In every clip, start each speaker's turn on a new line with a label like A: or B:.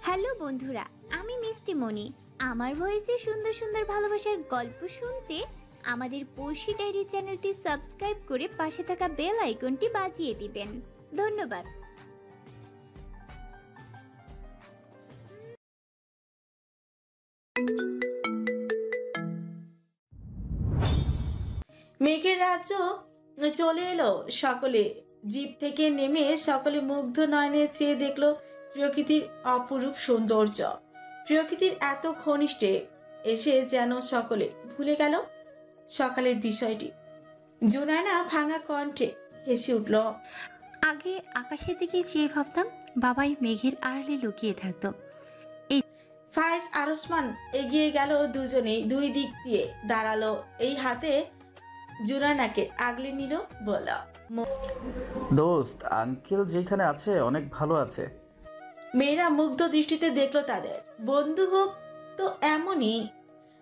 A: Hello বন্ধুরা, আমি মিষ্টি মনি। আমার ভয়েসে সুন্দর সুন্দর ভালোবাসার গল্প শুনতে আমাদের পড়শি ডায়েরি চ্যানেলটি সাবস্ক্রাইব করে পাশে থাকা বেল আইকনটি বাজিয়ে দিবেন। ধন্যবাদ।
B: মেঘের রাজ্য চলে এলো। সকলে জিপ থেকে নেমে সকলে মুগ্ধ নয়নে চেয়ে দেখলো প্রকৃতির অপরূপ সৌন্দর্য। প্রকৃতির এত ঘনিষ্ঠে এসে যেন সকলে ভুলে গেল সকালের বিষয়টি। জুনায়না ভাঙা কণ্ঠে হেসে উঠল।
C: আগে আকাশের দিকে চেয়ে ভাবতাম বাবাই মেঘের আড়ালে লুকিয়ে থাকতো।
B: ফায়েজ আর ওসমান এগিয়ে গেল, দুজনেই দুই দিক দিয়ে দাঁড়ালো। এই হাতে জুনায়নাকে আগলে নিল, বলল,
D: দোস্ত, আঙ্কেল যেখানে আছে অনেক ভালো আছে।
B: মেয়েরা মুগ্ধ দৃষ্টিতে দেখলো তাদের। বন্ধু হোক তো এমনই,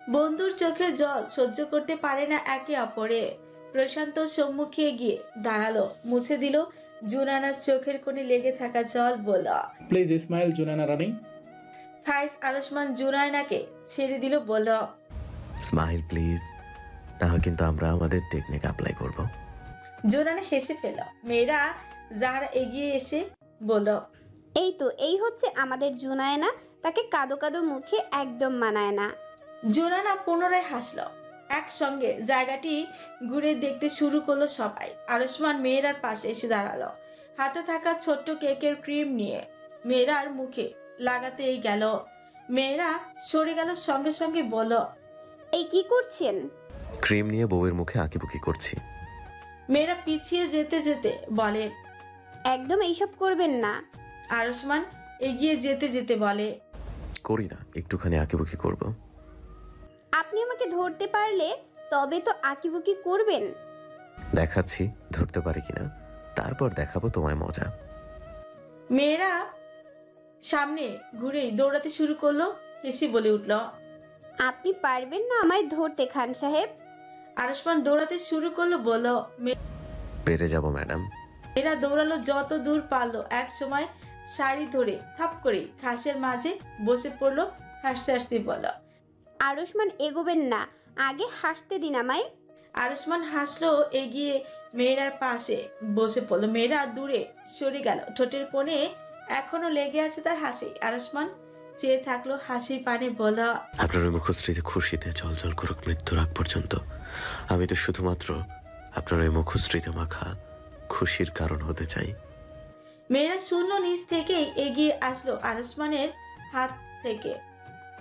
B: বন্ধুর চোখের জল সহ্য করতে পারে না একে অপরে। প্রশান্ত সম্মুখে গিয়ে দাঁড়ালো, মুছে দিল জুনায়নার চোখের কোণে লেগে থাকা জল, বলল,
E: প্লিজ স্মাইল জুনায়না রানী।
B: ফায়েজ আর ওসমান জুনায়নাকে ছেড়ে দিল, বলল,
F: স্মাইল প্লিজ, না কিন্তু আমরা আমাদের টেকনিক অ্যাপ্লাই করব।
B: জুনায়না হেসে ফেল। মেয়েরা যারা এগিয়ে এসে বলল,
G: এই হচ্ছে আমাদের জুনায়না, তাকে কাদো কাদো মুখে একদম মানায় না।
B: জুনায়না পুনরায় হাসল। একসঙ্গে জায়গাটি ঘুরে দেখতে শুরু করলো সবাই। আর ওসমান মেয়েরার পাশে এসে দাঁড়ালো, হাতে থাকা ছোট্ট কেকের ক্রিম নিয়ে মেয়েরার মুখে লাগাতেই গেল। মেয়েরা সরে গেল, সঙ্গে সঙ্গে বলল,
G: এই কি করছেন?
F: ক্রিম নিয়ে বউয়ের মুখে আঁকিবুকি করছি।
B: মেয়েরা পিছিয়ে যেতে যেতে বলে,
G: একদম এইসব করবেন না।
B: আর ওসমান এগিয়ে যেতে যেতে বলে,
F: করি না, একটুখানি আঁকিবুকি করব।
G: আপনি আমাকে ধরতে পারলে তবে তো আঁকিবুকি করবেন।
F: দেখাচ্ছি ধরতে পারি কিনা, তারপর দেখাবো তোমায় মজা।
B: মেয়েরা সামনে ঘুরেই দৌড়াতে শুরু করলো। হেসে বলে উঠল,
G: আপনি পারবেন না আমায় ধরতে খান সাহেব।
B: আর ওসমান দৌড়াতে শুরু করলো, বলল,
F: পেরে যাব ম্যাডাম।
B: মেয়েরা দৌড়ালো যত দূর পারলো। এক সময় শাড়ি ধরে থাপ করে ঘাসের মাঝে বসে পড়লো। হাসতে হাসতে বলল,
G: আর ওসমান এগোবেন না, আগে হাসতে দিন আমায়।
B: আর ওসমান হাসলো, এগিয়ে মেয়েরার পাশে বসে পড়লো। মেয়েরা দূরে সরে গেল। ঠোঁটের কোণে এখনো লেগে আছে তার হাসি। আর ওসমান চেয়ে থাকলো হাসির পানে, বলল,
F: আপনার ওই মুখশ্রীতে খুশিতে জল করুক মৃত্যুর আগ পর্যন্ত। আমি তো শুধুমাত্র আপনার ওই মুখশ্রীতে মাখা খুশির কারণ হতে চাই।
B: মেয়েরা শূন্য নিচ থেকেই এগিয়ে আসলো। আর ওসমানের হাত থেকে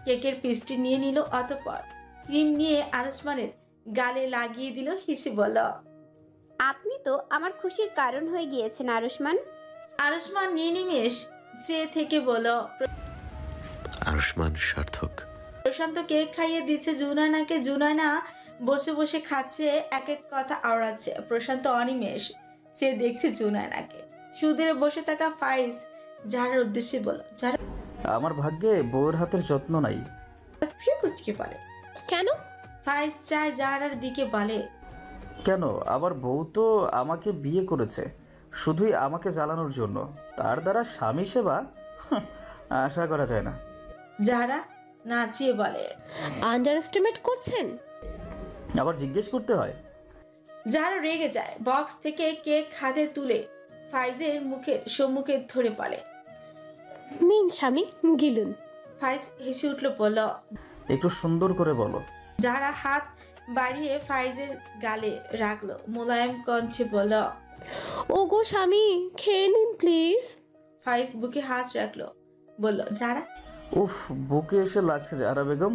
B: কেকের পিসটি নিয়ে নিল, অতঃপর ক্রিম নিয়ে আর ওসমানের গালে লাগিয়ে দিল। হেসে বলল,
G: আপনি তো আমার খুশির কারণ হয়ে গিয়েছেন আর ওসমান।
B: আর ওসমান নির্নিমেষ চেয়ে থেকে বলল,
F: আয়ুষ্মান সার্থক।
B: প্রশান্ত কেক খাইয়ে দিচ্ছে জুনায়নাকে। জুনায়না বসে বসে খাচ্ছে, এক এক কথা আওড়াচ্ছে। প্রশান্ত অনিমেষ চেয়ে দেখছে জুনায়নাকে। সুদূরে বসে থাকা ফাইজ যার উদ্দেশ্যে বলল, যারা
D: আমার ভাগ্যে বউয়ের হাতের যত্ন নাই।
B: প্রিয় কুচকে বলে,
C: কেন?
B: ফাইজ চায় যারার দিকে বলে,
D: কেন? আবার বউ তো আমাকে বিয়ে করেছে শুধুই আমাকে জ্বালানোর জন্য। তার দ্বারা স্বামী সেবা আশা করা যায় না।
B: যারা নাচিয়ে বলে,
C: আন্ডার এস্টিমেট করছেন।
D: আবার জিজ্ঞেস করতে হয়।
B: যারা রেগে যায়, বক্স থেকে কেক হাতে তুলে ফাইজের মুখের সম্মুখে ধরে বলে,
C: নিন স্বামী, গিলুন।
B: ফাইজ হেসে উঠলো, বলল,
D: একটু সুন্দর করে বলো।
B: যারা হাত বাড়িয়ে ফাইজের গালে রাখলো, মোলায়েম কণ্ঠে বলল,
C: ও গো স্বামী, খেয়ে নিন প্লিজ।
B: ফাইজ বুকে হাত রাখলো, বলল, যারা
D: উফ, বুকে এসে লাগছে যারা বেগম।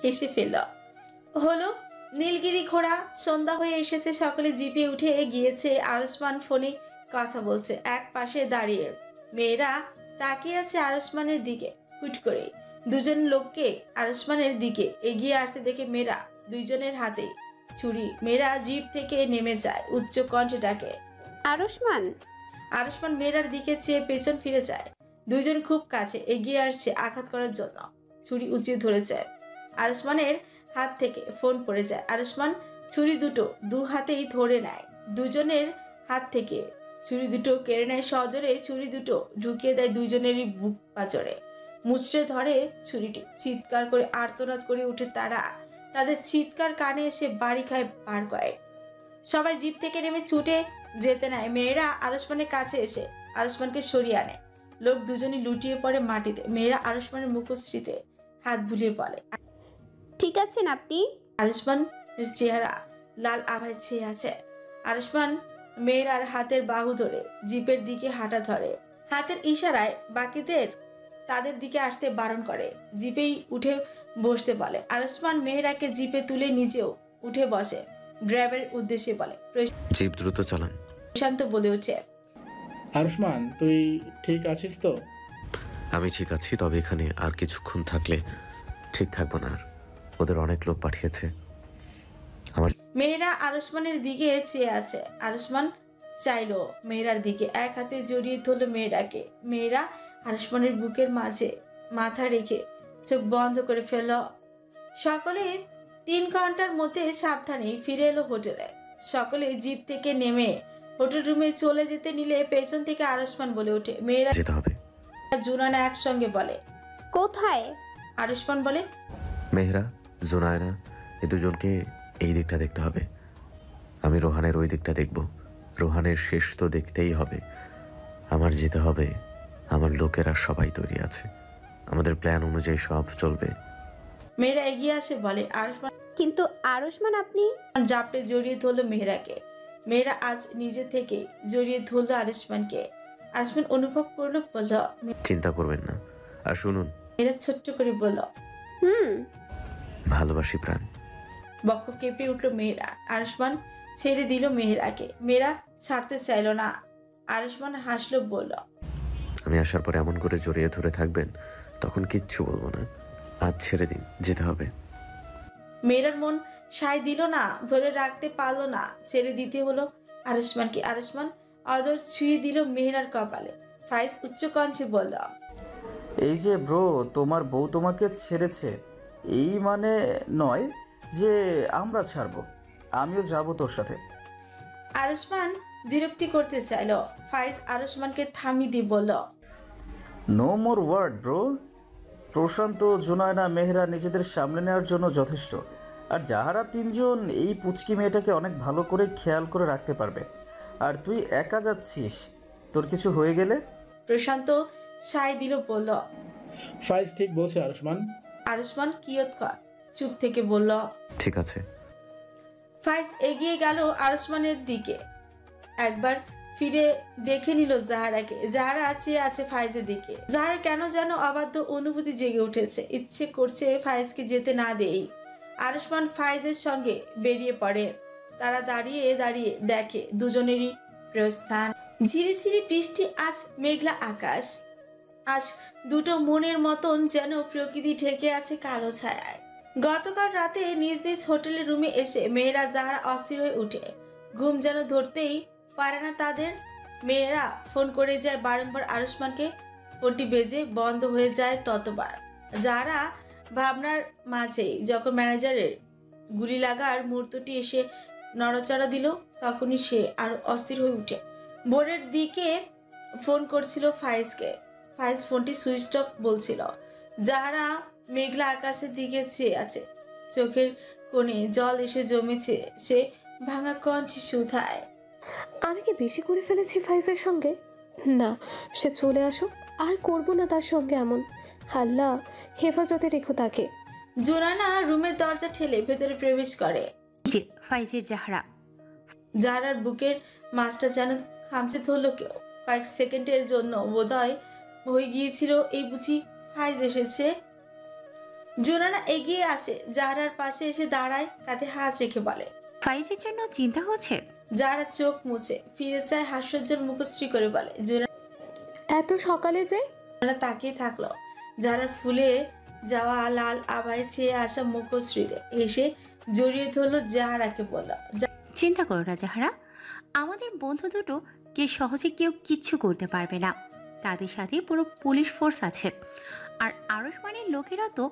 B: হেসে ফেলল। হলো নীলগিরি ঘোড়া। সন্ধ্যা হয়ে এসেছে, সকলে জিপে উঠে গিয়েছে। আর ওসমান ফোনে কথা বলছে এক পাশে দাঁড়িয়ে। মেয়েরা তাকিয়ে আছে আর ওসমানের দিকে। হুট করে দুজন লোককে আর ওসমানের দিকে এগিয়ে আসতে দেখে মেয়েরা দুইজনের হাতে ছুরি। মেয়েরা জিপ থেকে নেমে যায়, উচ্চ কণ্ঠে ডাকে,
G: আর ওসমান।
B: আর ওসমান মেয়েরার দিকে চেয়ে পেছন ফিরে যায়। দুইজন খুব কাছে এগিয়ে আসছে আঘাত করার জন্য। ছুরি উঁচিয়ে ধরেছে। আর ওসমানের হাত থেকে ফোন পড়ে যায়। আর ওসমান ছুরি দুটো দু হাতেই ধরে নেয়। দুজনের হাত থেকে ছুরি দুটো কেড়ে নেয় সজোরে। ছুরি দুটো ঢুকিয়ে দেয় দুইজনেরই বুক পাঁজরে। মুচড়ে ধরে ছুরিটি। চিৎকার করে আর্তনাদ করে উঠে তারা। তাদের চিৎকার কানে এসে বাড়ি খায় বার কয়েক। সবাই জিপ থেকে নেমে ছুটে যেতে নেয়। মেয়েরা আরুষ্মানের কাছে এসে আরুষ্মানকে সরিয়ে আনে। লোক দুজনই লুটিয়ে পড়ে মাটিতে। মেয়েরা আরুষ্মানের মুখশ্রীতে হাত বুলিয়ে বলে,
G: ঠিক আছেন আপনি?
B: আরুষ্মানের চেহারা লাল আভায় ছেয়ে আছে। আরুষ্মান মেয়েরার হাতের বাহু ধরে জিপের দিকে হাঁটা ধরে। হাতের ইশারায় বাকিদের তাদের দিকে আসতে বারণ করে। জিপেই উঠে বসতে বলে। আরুষ্মান মেয়েরাকে জিপে তুলে নিজেও উঠে বসে। ড্রাইভারের উদ্দেশ্যে বলে।
F: জিপ দ্রুত চালান।
B: প্রশান্ত বলে ওঠে,
E: আরুষ্মান, তুই ঠিক আছিস তো?
F: আমি ঠিক আছি, তবে এখানে আর কিছুক্ষণ থাকলে ঠিক থাকবো না। আর ওদের অনেক লোক পাঠিয়েছে।
B: মেয়েরা আরুষ্মানের দিকে চেয়ে আছে। আরুষ্মান চাইলো মেয়েরার দিকে, এক হাতে জড়িয়ে ধরলো মেয়েরাকে। মেয়েরা আরুষ্মানের বুকের মাঝে মাথা রেখে চোখ বন্ধ করে ফেলল। সকলে 3 ঘন্টার মধ্যে সাবধানে ফিরে এলো হোটেলে। সকলে জিপ থেকে নেমে হোটেল রুমে চলে যেতে নিলে পেছন থেকে আরুষ্মান বলে ওঠে, মেয়েরা
F: যেতে হবে।
B: জুনানা একসঙ্গে বলে।
G: কোথায়?
B: আরুষ্মান বলে,
F: মেহরা, জুনায়না, এই দুজনকে এই দিকটা দেখতে হবে। আমি রোহানের ওই দিকটা দেখব। রোহানের শেষ তো দেখতেই হবে। আমার যেতে হবে। আমার লোকেরা সবাই তৈরি আছে। আমাদের প্ল্যান অনুযায়ী সব চলবে।
B: মেয়েরা এগিয়ে আসে বলে। আরুষ্মান
G: কিন্তু আরুষ্মান আপনি?
B: জাপটে জড়িয়ে ধরলো মেয়েরাকে। মেয়েরা আজ নিজে থেকে জড়িয়ে ধরলো আরুষ্মানকে। আরুষ্মান অনুভব করলো, বলল,
F: চিন্তা করবেন না। আর শুনুন,
B: মেয়েরা ছোট্ট করে বলল,
F: ভালোবাসি প্রাণ।
B: বক্ষ কেঁপে উঠলো মেয়েরা। আরুষ্মান ছেড়ে দিল মেয়েরাকে। মেয়েরা ছাড়তে চাইল না। আরুষ্মান হাসলো, বলল,
F: আমি আসার পরে এমন করে জড়িয়ে ধরে থাকবেন, তখন কিচ্ছু বলবো না। আজ ছেড়ে দিন, যেতে হবে।
B: মেয়েরার মন সায় দিল না, ধরে রাখতে পারলো না, ছেড়ে দিতে হলো আরুষ্মানকে। আরুষ্মান অদর ছুঁয়ে দিল মেয়েরার কপালে। ফাইজ উচ্চ কণ্ঠে বলল,
D: এই যে ব্রো, তোমার বউ তোমাকে ছেড়েছে, এই মানে নয় যে আমরা ছাড়বো। আমিও যাব তোর সাথে।
B: আরুষ্মান বিরক্তি করতে চাইল। ফাইজ আরুষ্মানকে থামিয়ে দিয়ে বলল,
D: নো মোর ওয়ার্ড ব্রো। প্রশান্ত, জুনায়না, মেহরা নিজেদের সামলে নেওয়ার জন্য যথেষ্ট। আর যাহারা 3 জন এই পুচকি মেয়েটাকে অনেক ভালো করে খেয়াল করে রাখতে পারবে। আর তুই একা যাচ্ছিস, তোর কিছু হয়ে গেলে?
B: প্রশান্ত সায় দিল, বলল।
E: ফাইজ ঠিক বলছে আরুষ্মান।
B: আরুষ্মান কিয়ৎক্ষণ চুপ থেকে বলল।
F: ঠিক আছে।
B: ফাইজ এগিয়ে গেল আরুষ্মানের দিকে। একবার ফিরে দেখে নিল জাহারাকে। জাহারা চেয়ে আছে ফাইজের দিকে। জাহারা কেন যেন অবাধ্য অনুভূতি জেগে উঠেছে। ইচ্ছে করছে ফাইজকে যেতে না দেই। আরুষ্মান ফাইজের সঙ্গে বেরিয়ে পড়ে। তারা দাঁড়িয়ে দাঁড়িয়ে দেখে দুজনেরই প্রস্থান। ঝিরিঝিরি বৃষ্টি, আজ মেঘলা আকাশ। আজ দুটো মনের মতন যেন প্রকৃতি ঢেকে আছে কালো ছায়ায়। গতকাল রাতে নিজ নিজ হোটেলের রুমে এসে মেয়েরা জাহারা অস্থির হয়ে উঠে। ঘুম যেন ধরতেই পারে না তাদের। মেয়েরা ফোন করে যায় বারংবার আরুষ্মানকে। ফোনটি বেজে বন্ধ হয়ে যায় ততবার। যারা ভাবনার মাঝেই যখন ম্যানেজারের গুলি লাগার মুহূর্তটি এসে নড়াচড়া দিল, তখনই সে আরো অস্থির হয়ে উঠে বোর্ডের দিকে ফোন করছিল ফাইজকে। ফাইজ ফোনটি সুইচ অফ বলছিল। যারা মেঘলা আকাশের দিকে চেয়ে আছে, চোখের কোণে জল এসে জমেছে। সে ভাঙা কণ্ঠে শুধায়,
H: আমি কি বেশি করে ফেলেছি ফাইজের সঙ্গে? না, সে চলে আসুক, আর করব না তার সঙ্গে এমন। আল্লাহ হেফাজতে রেখো তাকে।
B: জোরানা রুমের দরজা ঠেলে ভেতরে প্রবেশ করে।
C: যে ফাইজের জাহরা।
B: জাহারার বুকের মাছটা যেন খামচে ধরল কেউ। কয়েক সেকেন্ডের জন্য বোধহয় হয়ে গিয়েছিল এই বুঝি ফাইজ এসেছে। জোরানা এগিয়ে আসে, জাহারার পাশে এসে দাঁড়ায়, কাঁধে হাত রেখে বলে,
C: ফাইজের জন্য চিন্তা হচ্ছে?
B: যারা চোখ মুছে ফিরে চায়, হাস্যজ্জ্বল মুখশ্রী করে বলে।
H: এত সকালে যে?
B: জোরানা তাকিয়ে থাকলো যারা ফুলে যাওয়া লাল আভায় ছেয়ে আসা মুখশ্রীতে। এসে জড়িয়ে ধরলো জাহারাকে, বলল,
C: চিন্তা করো না জাহরা, আমাদের বন্ধু দুটো কে সহজে কেউ কিচ্ছু করতে পারবে না। তাদের সাথে পুরো পুলিশ ফোর্স আছে। আর আরুষ্মানের লোকেরা তো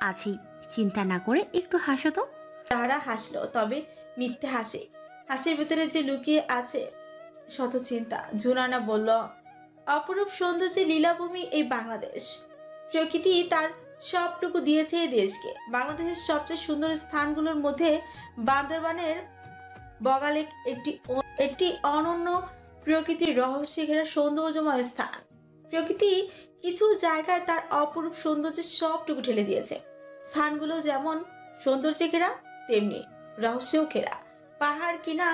C: আছেই। চিন্তা না করে একটু হাসো তো।
B: জাহারা হাসলো, তবে মিথ্যে হাসে। হাসির ভিতরে যে লুকিয়ে আছে শত চিন্তা। জুনানা বলল, অপরূপ সৌন্দর্যে লীলাভূমি এই বাংলাদেশ। প্রকৃতি তার সবটুকু দিয়েছে এই দেশকে। বাংলাদেশের সবচেয়ে সুন্দর স্থানগুলোর মধ্যে বান্দরবানের বগালেক একটি অনন্য প্রকৃতির রহস্যে ঘেরা সৌন্দর্যময় স্থান। প্রকৃতি কিছু জায়গায় তার অপরূপ সৌন্দর্যের সবটুকু ঠেলে দিয়েছে। স্থানগুলো যেমন সৌন্দর্যে ঘেরা তেমনি রহস্যেও ঘেরা। পাহাড় কিনা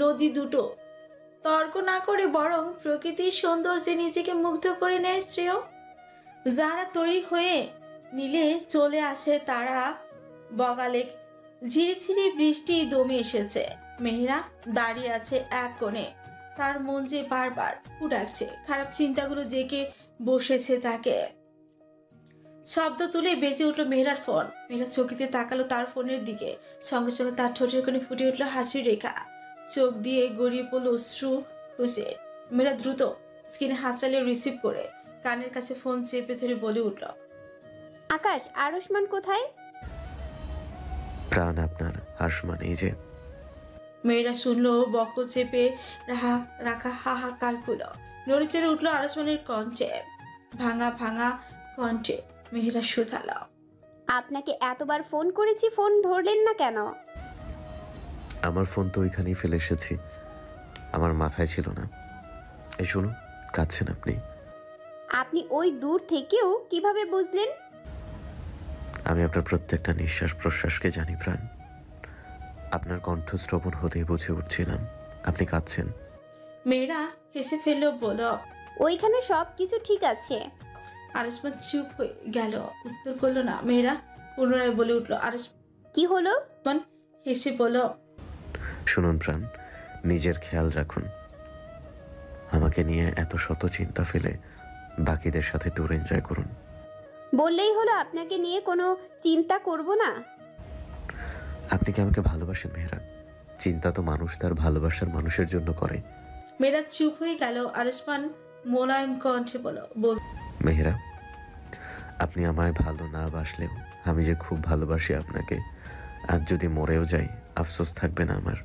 B: নদী দুটো তর্ক না করে বরং প্রকৃতির সৌন্দর্যে নিজেকে মুগ্ধ করে নেয় শ্রেয়। যারা তৈরি হয়ে নিলে চলে আসে তারা বগালেক। ঝিরিঝিরি বৃষ্টি দমে এসেছে। মেহেরা দাঁড়িয়ে আছে এক কোণে। তার মন যে বারবার ডাকছে, খারাপ চিন্তাগুলো জেগে বসেছে তাকে। শব্দ তুলে বেজে উঠলো মেহেরার ফোন। মেহেরা চকিতে তাকালো তার ফোনের দিকে। সঙ্গে সঙ্গে তার ঠোঁটের কোণে ফুটে উঠলো হাসির রেখা। চোখ দিয়ে গড়িয়ে পড়লো অশ্রু খুশে। মেহেরা দ্রুত স্ক্রিনে হাত চালিয়ে রিসিভ করে কানের কাছে ফোন চেপে ধরে বলে উঠল,
G: আকাশ, আরুষ্মান কোথায়?
F: প্রাণ আপনার আরুষ্মান এই যে।
B: মেয়েরা শুনলো বক্ষ চেপে রাখা হাহাকার গুলো। নড়ে চড়ে উঠলো আরুষ্মানের কণ্ঠে, ভাঙা ভাঙা কণ্ঠে। মেহেরা শুধালো,
G: আপনাকে এতবার ফোন করেছি, ফোন ধরলেন না কেন?
F: আমার ফোন তো ওইখানেই ফেলে এসেছি, আমার মাথায় ছিল না। এই শুনুন, কাঁদছেন আপনি?
G: আপনি ওই দূর থেকেও কিভাবে বুঝলেন?
F: আমি আপনার প্রত্যেকটা নিঃশ্বাস প্রশ্বাসকে জানি প্রাণ। আপনার কণ্ঠশ্রবণ হতেই বুঝে উঠছিলাম আপনি কাঁদছেন।
B: মেয়েরা হেসে ফেললো, বলো,
G: ওইখানে সব কিছু ঠিক আছে।
B: আরুষ্মান চুপ হয়ে গেল, উত্তর করলো না। মেয়েরা পুনরায় বলে উঠলো, আরুষ্মান
G: কি হলো?
B: হেসে বলো,
F: শুনুন প্রাণ, নিজের খেয়াল রাখুন। আমাকে নিয়ে এত শত চিন্তা ফেলে বাকিদের সাথে ট্যুর এনজয় করুন।
G: বললেই হলো আপনাকে নিয়ে কোনো চিন্তা করব না।
F: আপনি কি আমাকে ভালোবাসেন মেহেরা? চিন্তা তো মানুষ তার ভালোবাসার মানুষের জন্য করে।
B: মেয়েরা চুপ হয়ে গেল। আরুষ্মান মোলায়েম কণ্ঠে বলো,
F: মেহেরা, আপনি আমায় ভালো না বাসলেও আমি যে খুব ভালোবাসি আপনাকে। আজ যদি মরেও যাই আফসোস থাকবে না আমার।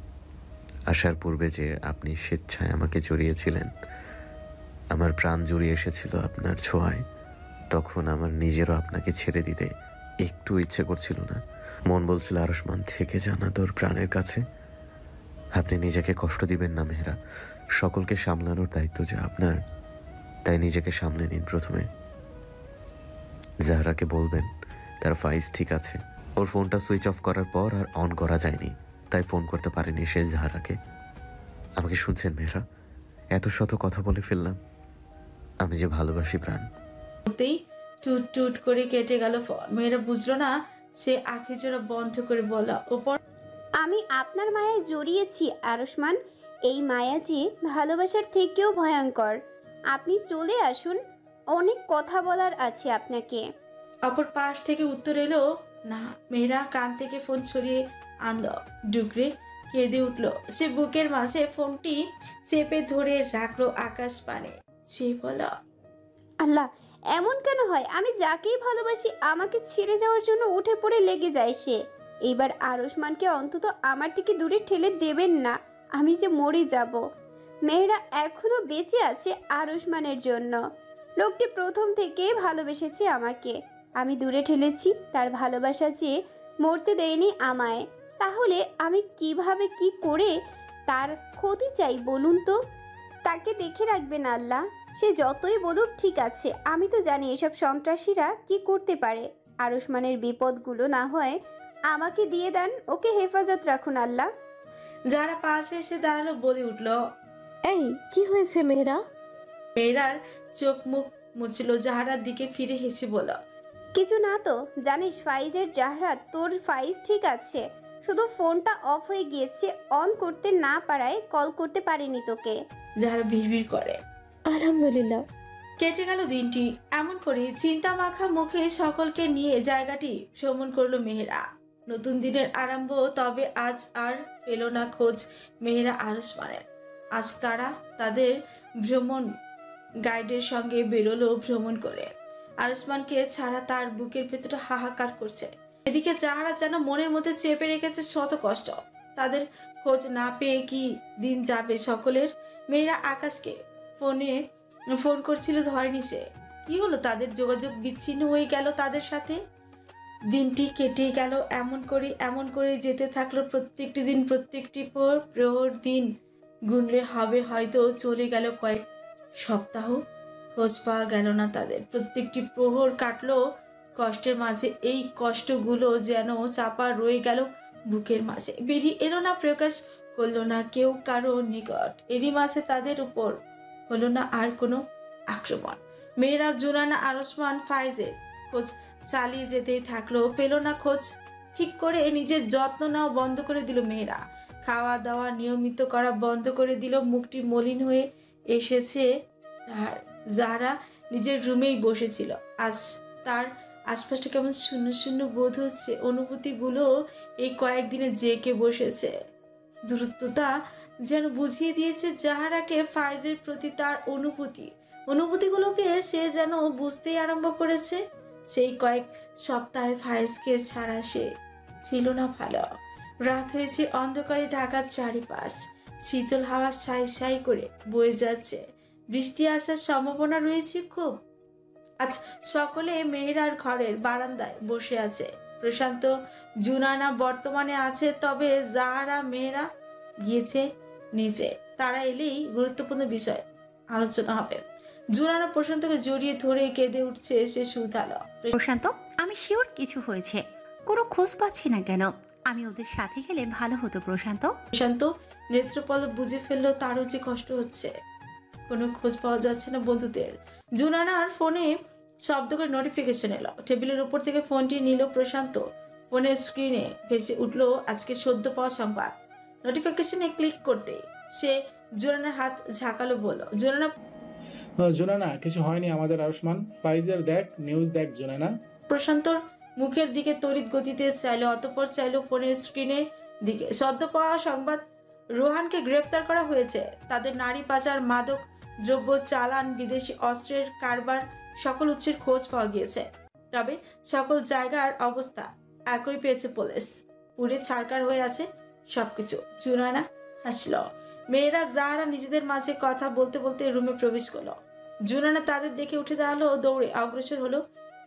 F: আসার পূর্বে যে আপনি স্বেচ্ছায় আমাকে জড়িয়েছিলেন, আমার প্রাণ জুড়িয়ে এসেছিল আপনার ছোঁয়ায়, তখন আমার নিজেরও আপনাকে ছেড়ে দিতে একটু ইচ্ছে করছিল না। মন বলছিল আরুষ্মান থেকে জানা তোর প্রাণের কাছে। আপনি নিজেকে কষ্ট দিবেন না মেহেরা, সকলকে সামলানোর দায়িত্ব যে আপনার, তাই নিজেকে সামলে নিন। প্রথমে জাহরাকে বলবেন তার ফাইজ ঠিক আছে। ওর ফোনটা সুইচ অফ করার পর আর অন করা যায়নি, তাই ফোন করতে পারেনি সে জাহরাকে। আমাকে শুনছেন মেহেরা? এত শত কথা বলে ফেললাম। আমি যে ভালোবাসি প্রাণ।
B: বলতেই টুট টুট করে কেটে গেল ফোন। মেয়েরা বুঝলো না, সে আঁখি জোড়া বন্ধ করে বলা, ওপর
G: আমি আপনার মায়ায় জড়িয়েছি আরুষ্মান। এই মায়া যে ভালোবাসার থেকেও ভয়ঙ্কর। আপনি চলে আসুন, অনেক কথা বলার আছে আপনাকে।
B: অপর পাশ থেকে উত্তর এলো না। মেয়েরা কান থেকে ফোন ছড়িয়ে আনলো, ডুকরে কেঁদে উঠলো। সে বুকের মাঝে ফোনটি চেপে ধরে রাখলো আকাশ পানে। সে বলা,
G: আল্লাহ, এমন কেন হয়? আমি যাকেই ভালোবাসি আমাকে ছেড়ে যাওয়ার জন্য উঠে পড়ে লেগে যায় সে। এইবার আরুষ্মানকে অন্তত আমার থেকে দূরে ঠেলে দেবেন না, আমি যে মরে যাব। মেয়েরা এখনো বেঁচে আছে আরুষ্মানের জন্য। লোকটি প্রথম থেকে ভালোবেসেছে আমাকে, আমি দূরে ঠেলেছি। তার ভালোবাসা যে মরতে দেয়নি আমায়। তাহলে আমি কিভাবে কি করে তার ক্ষতি চাই বলুন তো? তাকে দেখে রাখবেন আল্লাহ। সে যতই বলুক ঠিক আছে, আমি তো জানি এসব সন্ত্রাসীরা কি করতে পারে। আরুষ্মানের বিপদগুলো না হয় আমাকে দিয়ে দেন, ওকে হেফাজত রাখুন আল্লাহ।
B: যারা পাশে এসে দাঁড়ালো বলে উঠলো,
H: এই কি হয়েছে মেয়েরা?
B: মেয়েরার চোখ মুখ মুছলো, জাহারার দিকে ফিরে হেসে বলল,
G: কিছু না তো। জানিস ফাইজের জাহরা, তোর ফাইজ ঠিক আছে, শুধু ফোনটা অফ হয়ে গিয়েছে। অন করতে না পারায় কল করতে পারিনি তোকে।
B: যাহারা ভিড় করে।
H: আলহামদুলিল্লাহ।
B: কেটে গেল দিনটি। এমন করে চিন্তা মাখা মুখে সকলকে নিয়ে জায়গাটি ভ্রমণ করলো মেহেরা। নতুন দিনের আরম্ভ। তবে আজ আর পেল না খোঁজ মেহেরা আরুষ্মানের। আজ তারা তাদের ভ্রমণ গাইডের সঙ্গে বেরোলো ভ্রমণ করে। আরুষ্মানকে ছাড়া তার বুকের ভেতরটা হাহাকার করছে। এদিকে যাহারা যেন মনের মধ্যে চেপে রেখেছে শত কষ্ট। তাদের খোঁজ না পেয়ে কি দিন যাবে সকলের। মেয়েরা আকাশকে ফোন করছিল, ধরেনি সে। কি হলো তাদের? যোগাযোগ বিচ্ছিন্ন হয়ে গেল তাদের সাথে। দিনটি কেটে গেল এমন করে যেতে থাকলো। প্রত্যেকটি দিন, প্রত্যেকটি প্রহর দিন গুনলে হবে হয়তো চলে গেল কয়েক সপ্তাহ। খোঁজ পাওয়া গেল না তাদের। প্রত্যেকটি প্রহর কাটলো কষ্টের মাঝে। এই কষ্টগুলো যেন চাপা রয়ে গেল বুকের মাঝে, বেরিয়ে এলো না, প্রকাশ করলো না কেউ কারো নিকট। এরই মাঝে তাদের উপর হলো না আর কোনো আক্রমণ। মেয়েরা জুনানা, আরসমান, ফাইজের খোঁজ চালিয়ে যেতেই থাকলো। পেল না খোঁজ। ঠিক করে নিজের যত্ন নেওয়া বন্ধ করে দিল মেয়েরা। খাওয়া দাওয়া নিয়মিত করা বন্ধ করে দিল। মুখটি মলিন হয়ে এসেছে তার। যারা নিজের রুমেই বসেছিল, আজ তার আশপাশটা কেমন শূন্য শূন্য বোধ হচ্ছে। অনুভূতিগুলো এই কয়েকদিনে জেঁকে বসেছে। দূরত্বতা যেন বুঝিয়ে দিয়েছে জাহারাকে ফাইজের প্রতি তার অনুভূতিগুলোকে সে যেন বুঝতেই আরম্ভ করেছে। সেই কয়েক সপ্তাহে ফাইজকে ছাড়া সে ছিল না ভালো। রাত হয়েছে, অন্ধকারে ঢাকার চারিপাশ। শীতল হাওয়া সাই সাই করে বয়ে যাচ্ছে। বৃষ্টি আসার সম্ভাবনা রয়েছে খুব। আজ সকলে মেহেরার ঘরের বারান্দায় বসে আছে। প্রশান্ত, জুনানা বর্তমানে আছে, তবে জাহারা, মেহেরা গিয়েছে নিচে। তারা এলেই গুরুত্বপূর্ণ বিষয় আলোচনা হবে। জুনানা প্রশান্তকে জড়িয়ে ধরে কেঁদে উঠছে। সে শুধালো,
C: প্রশান্ত, আমি শিওর কিছু হয়েছে। কোনো খোঁজ পাচ্ছি না কেন? আমি ওদের সাথে গেলে ভালো হতো প্রশান্ত।
B: প্রশান্ত নেত্রপলক বুঝে ফেললো তারও যে কষ্ট হচ্ছে। কোনো খোঁজ পাওয়া যাচ্ছে না বন্ধুদের। জুনানার ফোনে শব্দ করে নোটিফিকেশন এলো। টেবিলের উপর থেকে ফোনটি নিল প্রশান্ত। ফোনের স্ক্রিনে ভেসে উঠলো আজকে সদ্য পাওয়া সংবাদ। নোটিফিকেশনে ক্লিক করতে সে জুনানার হাত ঝাঁকালো, বলল,
E: জোনানা, কিছু হয়নি আমাদের আরুষ্মান। ফাইজের দেখ, নিউজ দেখ জোনানা।
B: প্রশান্তর মুখের দিকে তড়িৎ গতিতে চাইলো, অতঃপর চাইলো ফোনের স্ক্রিনের দিকে। সদ্য পাওয়া সংবাদ, রোহানকে গ্রেপ্তার করা হয়েছে। তাদের নারী পাচার, মাদক দ্রব্য চালান, বিদেশি অস্ত্রের কারবার, সকল উৎসের খোঁজ পাওয়া গিয়েছে। তবে সকল জায়গার অবস্থা একই পেয়েছে পুলিশ। পুরে ছাড়কার হয়ে আছে সবকিছু। জুনানা হাসল। মেয়েরা জাহারা নিজেদের মাঝে কথা বলতে বলতে রুমে প্রবেশ করলো। জুনানা তাদের দেখে উঠে দাঁড়ালো, দৌড়ে অগ্রসর হলো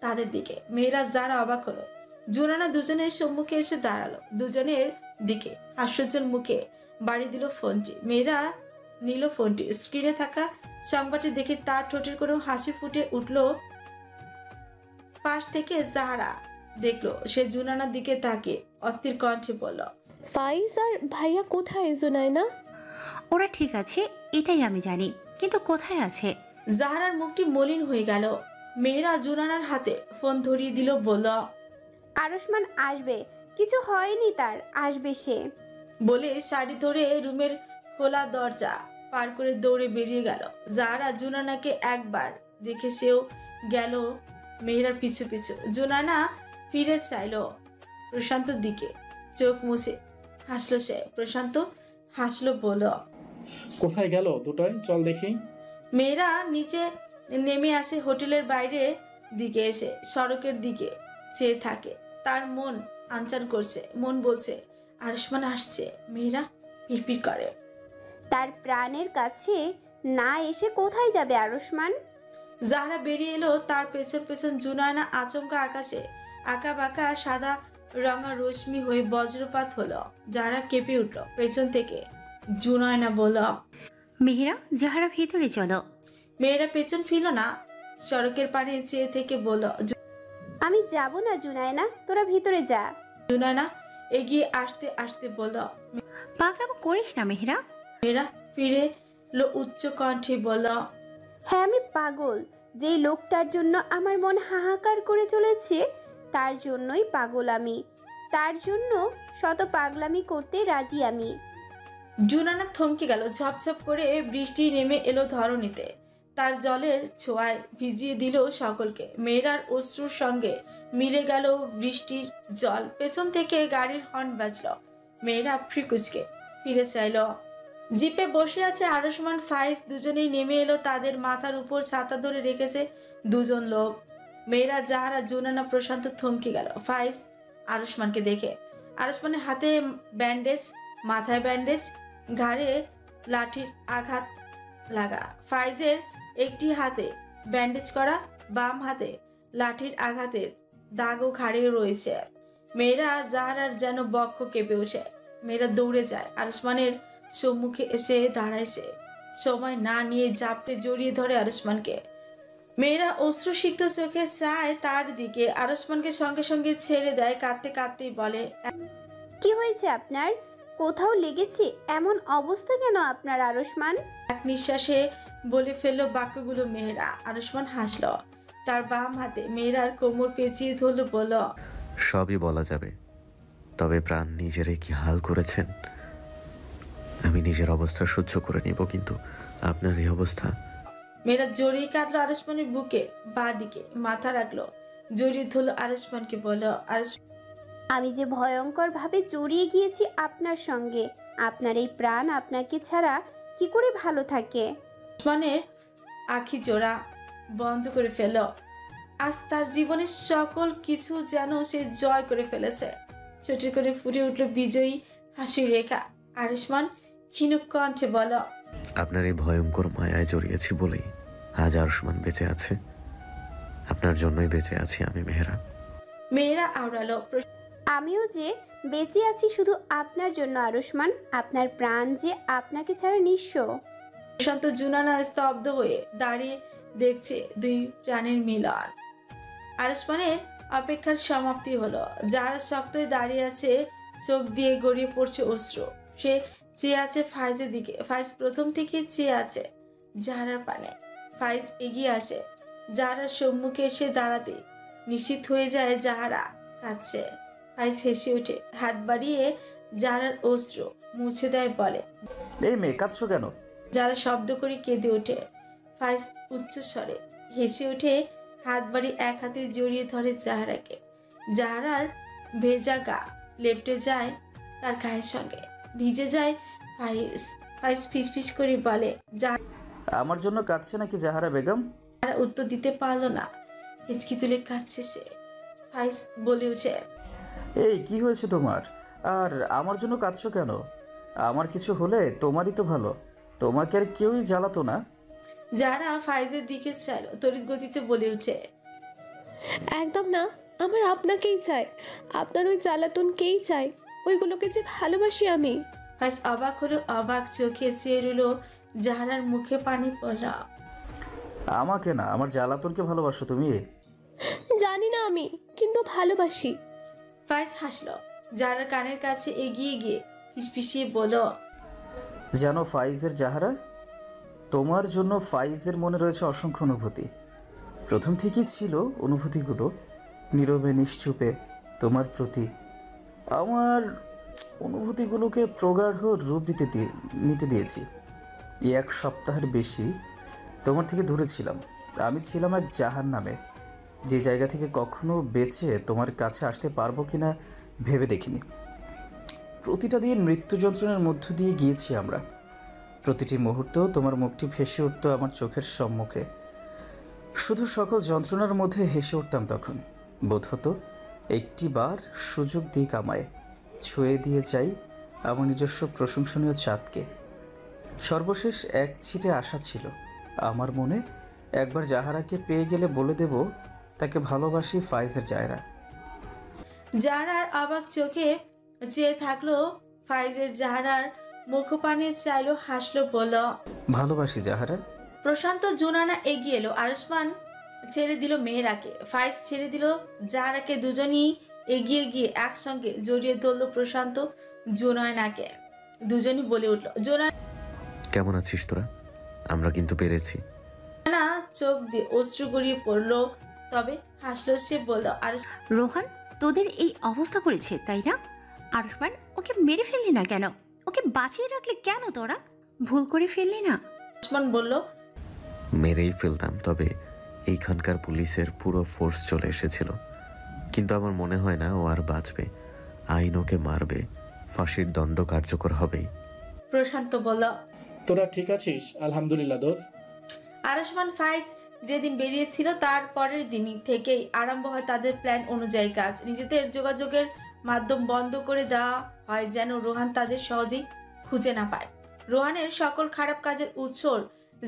B: তাদের দিকে। মেয়েরা যারা অবাক হলো। জুনানা দুজনের সম্মুখে এসে দাঁড়ালো। দুজনের দিকে হাস্যোজ্জ্বল মুখে বাড়ি দিল ফোনটি। মেয়েরা নিল ফোনটি। স্ক্রিনে থাকা সংবাদটি দেখে তার ঠোঁটের কোনো হাসি ফুটে উঠল। পাশ থেকে জাহারা দেখলো সে জুনানার দিকে তাকে অস্থির কণ্ঠে বলল,
H: ফাইজ আর ভাইয়া কোথায় জুনাইনা?
C: ওরা ঠিক আছে, এটাই আমি জানি, কিন্তু কোথায় আছে?
B: জাহারার মুখটি মলিন হয়ে গেল। মেয়েরা জুনানার হাতে ফোন ধরিয়ে দিল, বলল,
G: আরুষ্মান আসবে, কিছু হয়নি তার, আসবে সে।
B: বলে শাড়ি ধরে রুমের খোলা দরজা পার করে দৌড়ে বেরিয়ে গেল। জাহারা জুনানাকে একবার দেখে সেও গেল মেহেরার পিছু পিছু। জুনানা ফিরে চাইলো প্রশান্তর দিকে। চোখ মুছে হাসলো সে। প্রশান্ত হাসলো, বলল,
E: কোথায় গেল দুটোয়? চল দেখি।
B: মেয়েরা নিচে নেমে আসে। হোটেলের বাইরে দিকে এসে সড়কের দিকে চেয়ে থাকে। তার মন আনচান করছে। মন বলছে আরুষ্মান আসছে। মেয়েরা পিড়পিড় করে,
G: তার প্রাণের কাছে না এসে কোথায় যাবে আরুষ্মান?
B: জাহরা বেরিয়ে এলো তার পেছন পেছন। জুনানা আচমকা আকাশে আঁকা বাঁকা সাদা রঙা রশ্মি হয়ে বজ্রপাত হলো। যারা কেঁপে উঠলো পেছন থেকে। জুনায়না বলল,
C: মেহেরা, জাহারা ভেতরে চলো।
B: মেয়েরা পেছন ফিরল না, সড়কের পাড়ে চেয়ে থেকে বলল,
G: আমি যাব না জুনায়না, তোরা ভিতরে যা।
B: জুনায়না এগিয়ে আসতে আসতে বলল,
C: পাগলামো করিস না মেহেরা।
B: মেয়েরা ফিরে লো উচ্চ কণ্ঠে বলল,
G: হ্যাঁ আমি পাগল। যেই লোকটার জন্য আমার মন হাহাকার করে চলেছে তার জন্যই পাগল আমি। তার জন্য শত পাগলামি করতে রাজি আমি।
B: জুনানা থমকে গেল। ঝপঝপ করে বৃষ্টি নেমে এলো ধরণীতে। তার জলের ছোঁয়ায় ভিজিয়ে দিল সকলকে। মেয়েরার অশ্রুর সঙ্গে মিলে গেল বৃষ্টির জল। পেছন থেকে গাড়ির হর্ন বাজল। মেয়েরা ফ্রিকুচকে ফিরে চাইল। জিপে বসে আছে আরুষ্মান, ফাইজ। দুজনেই নেমে এলো। তাদের মাথার উপর ছাতা ধরে রেখেছে দুজন লোক। মেয়েরা, জাহারা, জুনানা, প্রশান্ত থমকে গেল ফাইজ আরুষ্মানকে দেখে। আরুষ্মানের হাতে ব্যান্ডেজ, মাথায় ব্যান্ডেজ, ঘাড়ে লাঠির আঘাত লাগা। ফাইজের একটি হাতে ব্যান্ডেজ করা, বাম হাতে লাঠির আঘাতের দাগও খাড়ে রয়েছে। মেয়েরা জাহারার যেন বক্ষ কেঁপে ওঠে। মেয়েরা দৌড়ে যায়, আরুষ্মানের সম্মুখে এসে দাঁড়াইছে। সময় না নিয়ে জাপটে জড়িয়ে ধরে আরুষ্মানকে। মেয়েরা অশ্রুসিক্ত চোখে চায় তার দিকে। আরুষ্মানকে সঙ্গে সঙ্গে ছেড়ে দেয়, কাঁদতে কাঁদতেই বলে,
G: কি হয়েছে আপনার? কোথাও লেগেছে? এমন অবস্থা কেন আপনার আরুষ্মান?
B: এক নিঃশ্বাসে বলে ফেললো বাক্যগুলো মেয়েরা। আরুষ্মান হাসল, তার বাম হাতে মেয়েরার কোমর পেঁচিয়ে ধরল, বলল,
F: সবই বলা যাবে, তবে প্রাণ নিজেরে কি হাল করেছেন। আমি নিজের অবস্থা সহ্য করে নিব, কিন্তু আপনার এই অবস্থা।
B: মেয়েরা জড়িয়ে কাটলো আরুষ্মানের বুকে, বাঁ দিকে মাথা রাখলো, জড়িয়ে ধরলো আরুষ্মানকে, বলল,
G: আমি যে ভয়ঙ্কর ভাবে জড়িয়ে গিয়েছি আপনার সঙ্গে। আপনার এই প্রাণ আপনাকে ছাড়া কি করে ভালো থাকে?
B: আরুষ্মানের আখি জোড়া বন্ধ করে ফেলল। আজ তার জীবনের সকল কিছু যেন সে জয় করে ফেলেছে। ছোট করে ফুটে উঠল বিজয়ী হাসির রেখা। আরুষ্মান ক্ষীণ কণ্ঠে বলল,
F: আপনার এই ভয়ঙ্কর মায়ায় জড়িয়েছি বলেই আজ আরুষ্মান বেঁচে আছে। আপনার জন্যই বেঁচে আছি আমি মেহেরা।
B: মেয়েরা আওড়ালো,
G: আমিও যে বেঁচে আছি শুধু আপনার জন্য আরুষ্মান। আপনার প্রাণ যে আপনাকে ছাড়া নিঃস্ব।
B: প্রশান্ত জুনানা স্তব্ধ হয়ে দাঁড়িয়ে দেখছে দুই প্রাণের মিলন। আরুষ্মানের অপেক্ষার সমাপ্তি হলো। যারা শক্তই দাঁড়িয়ে আছে, চোখ দিয়ে গড়িয়ে পড়ছে অশ্রু। সে চেয়ে আছে ফাইজের দিকে। ফাইজ প্রথম থেকে চেয়ে আছে জাহারার পানে। ফাইজ এগিয়ে আসে, জাহারার সম্মুখে এসে দাঁড়াতে নিশ্চিত হয়ে যায় জাহারা কাঁদছে। ফাইজ হেসে ওঠে, হাত বাড়িয়ে জাহারার অশ্রু মুছে দেয়, বলে,
D: এই মেয়ে কাঁদছো কেন?
B: যারা শব্দ করে কেঁদে ওঠে। ফাইজ উচ্চস্বরে হেসে ওঠে, হাত বাড়ি এক হাতে জড়িয়ে ধরে জাহারাকে। জাহারার ভেজা গা লেপটে যায় তার গায়ের সঙ্গে, ভিজে যায় ফাইজ। ফাইজ ফিসফিস করে বলে,
D: আমার জন্য কাঁদছে নাকি জাহারা বেগম?
B: যারা উত্তর দিতে পারলো না, হিচকি তুলে কাঁদছে সে। ফাইজ বলে উঠে,
D: এই কি হয়েছে তোমার? আর আমার জন্য কাঁদছো কেন? আমার কিছু হলে তোমারই তো ভালো, তোমাকে আর কেউই জ্বালাতো না।
B: যারা ফাইজের দিকে চাইল, তড়িৎ গতিতে বলে উঠে,
H: একদম না, আমার আপনাকেই চাই, আপনার ওই জ্বালাতনকেই চাই, ওইগুলোকে যে ভালোবাসি আমি।
B: ফাইজ অবাক হলো, অবাক চোখে চেয়ে রইল জাহারার মুখে। পানি পড়া,
D: আমাকে না, আমার জ্বালাতনকে ভালোবাসো তুমি?
H: জানি না আমি, কিন্তু ভালোবাসি।
B: ফাইজ হাসলো, জাহারার কানের কাছে এগিয়ে গিয়ে ফিসফিসিয়ে বলল,
D: জানো ফাইজের জাহারা, তোমার জন্য ফাইজের মনে রয়েছে অসংখ্য অনুভূতি। প্রথম থেকেই ছিল অনুভূতিগুলো, নীরবে নিশ্চুপে তোমার প্রতি। আমার অনুভূতিগুলোকে প্রগাঢ় রূপ নিতে দিয়েছি। এই এক সপ্তাহের বেশি তোমার থেকে দূরে ছিলাম। আমি ছিলাম এক জাহার নামে, যে জায়গা থেকে কখনো বেঁচে তোমার কাছে আসতে পারবো কিনা ভেবে দেখিনি। প্রতিটা দিন মৃত্যু যন্ত্রণার মধ্য দিয়ে গিয়েছি আমরা। প্রতিটি মুহূর্ত তোমার মুখটি ভেসে উঠত আমার চোখের সম্মুখে। শুধু সকল যন্ত্রণার মধ্যে হেসে উঠতাম তখন। বোধ হতো একটি বার সুযোগ দিক আমায়, ছুঁয়ে দিয়ে যাই আমার নিজস্ব প্রশংসনীয় চাঁদকে। সর্বশেষ এক ছিটে আশা ছিল আমার মনে, একবার জাহারাকে পেয়ে গেলে বলে দেব তাকে ভালোবাসি ফাইজের জায়রা।
B: জাহারার অবাক চোখে চেয়ে থাকলো ফাইজের। জাহারার মুখপানে চাইলো, হাসলো, বলল,
D: ভালোবাসি জাহারা।
B: প্রশান্ত জুনানা এগিয়ে এলো। আরুষ্মান ছেড়ে দিল মেয়েরাকে, ফাইজ ছেড়ে দিল জাহারাকে। দুজনই এগিয়ে গিয়ে একসঙ্গে জড়িয়ে ধরলো প্রশান্ত জুনানাকে। দুজনই বলে উঠল, জুনানা
F: কেমন আছিস তোরা? আমরা কিন্তু পেরেছি।
B: চোখ দিয়ে অশ্রু গড়িয়ে পড়লো, তবে হাসলো সে, বলল,
C: রোহান তোদের এই অবস্থা করেছে তাই না? আরুষ্মান ওকে মেরে ফেললি না কেন? ওকে বাঁচিয়ে রাখলে কেন? তোরা ভুল করে ফেললি না?
B: আরুষ্মান বলল,
F: মেরেই ফেলতাম, তবে এইখানকার পুলিশের পুরো ফোর্স চলে এসেছিল। কিন্তু আমার মনে হয় না ও আর বাঁচবে। আইন ওকে মারবে, ফাঁসির দণ্ড কার্যকর হবেই।
B: প্রশান্ত বলল,
E: তোরা ঠিক আছিস? আলহামদুলিল্লাহ দোস্ত।
B: আরুষ্মান ফাইজ যেদিন বেরিয়েছিল তার পরের দিনই থেকেই আরম্ভ হয় তাদের প্ল্যান অনুযায়ী কাজ। নিজেদের যোগাযোগের মাধ্যম বন্ধ করে দেওয়া হয় যেন রোহান তাদের সহজেই খুঁজে না পায়। রোহানের সকল খারাপ কাজের উৎসর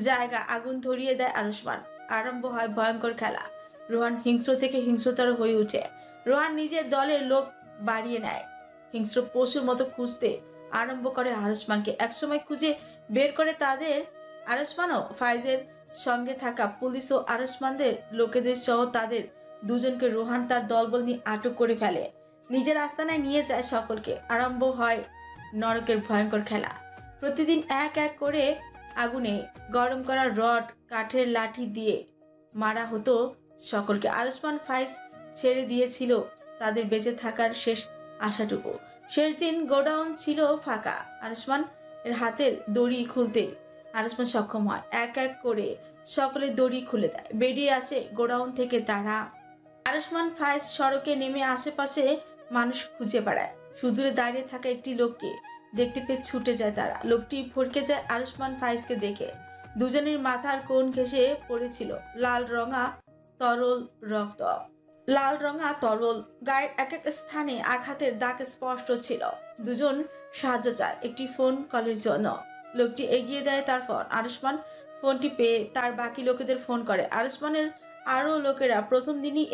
B: জায়গা আগুন ধরিয়ে দেয় আরুষ্মান। আরম্ভ হয় ভয়ঙ্কর খেলা। রোহান হিংস্র থেকে হিংস্রতর হয়ে ওঠে। রোহান নিজের দলের লোক বাড়িয়ে নেয়। হিংস্র পশুর মতো খুঁজতে আরম্ভ করে আরসমানকে। একসময় খুঁজে বের করে তাদের। আরসমানও ফাইজের সঙ্গে থাকা পুলিশ ও আরসমানদের লোকেদের সহ তাদের দুজনকে রোহান তার দলবল নিয়ে আটক করে ফেলে। নিজের আস্তানায় নিয়ে যায় সকলকে। আরম্ভ হয় নরকের ভয়ঙ্কর খেলা। প্রতিদিন এক এক করে আগুনে গরম করা রড, কাঠের লাঠি দিয়ে মারা হতো সকলকে। আরসমান ফাইজ ছেড়ে দিয়েছিল তাদের বেঁচে থাকার শেষ আশাটুকু। শেষ দিন গোডাউন ছিল ফাঁকা। আরসমান এর হাতের দড়ি খুলতে আরসমান সক্ষম হয়। এক এক করে সকলে দড়ি খুলে দেয়। বেরিয়ে আসে গোডাউন থেকে তারা। আরসমান ফাইজ সড়কে নেমে আশেপাশে মানুষ খুঁজে বেড়ায়। সুদূরে দাঁড়িয়ে থাকা একটি লোককে দেখতে পেয়ে ছুটে যায় তারা। লোকটি ভড়কে যায় আরসমান ফাইজকে দেখে। দুজনের মাথার কোণ ঘেঁষে পড়েছিল লাল রঙা তরল রক্ত। লাল রঙা তরল, গায়ের এক এক স্থানে আঘাতের দাগ স্পষ্ট ছিল। দুজন সাহায্য চায় একটি ফোন কলের জন্য। লোকটি এগিয়ে দেয় তার ফোন। আরসমান ফোনটি পেয়ে তার বাকি লোকেদের ফোন করে। আরসমানের আরো লোকেরা প্রথম দিনই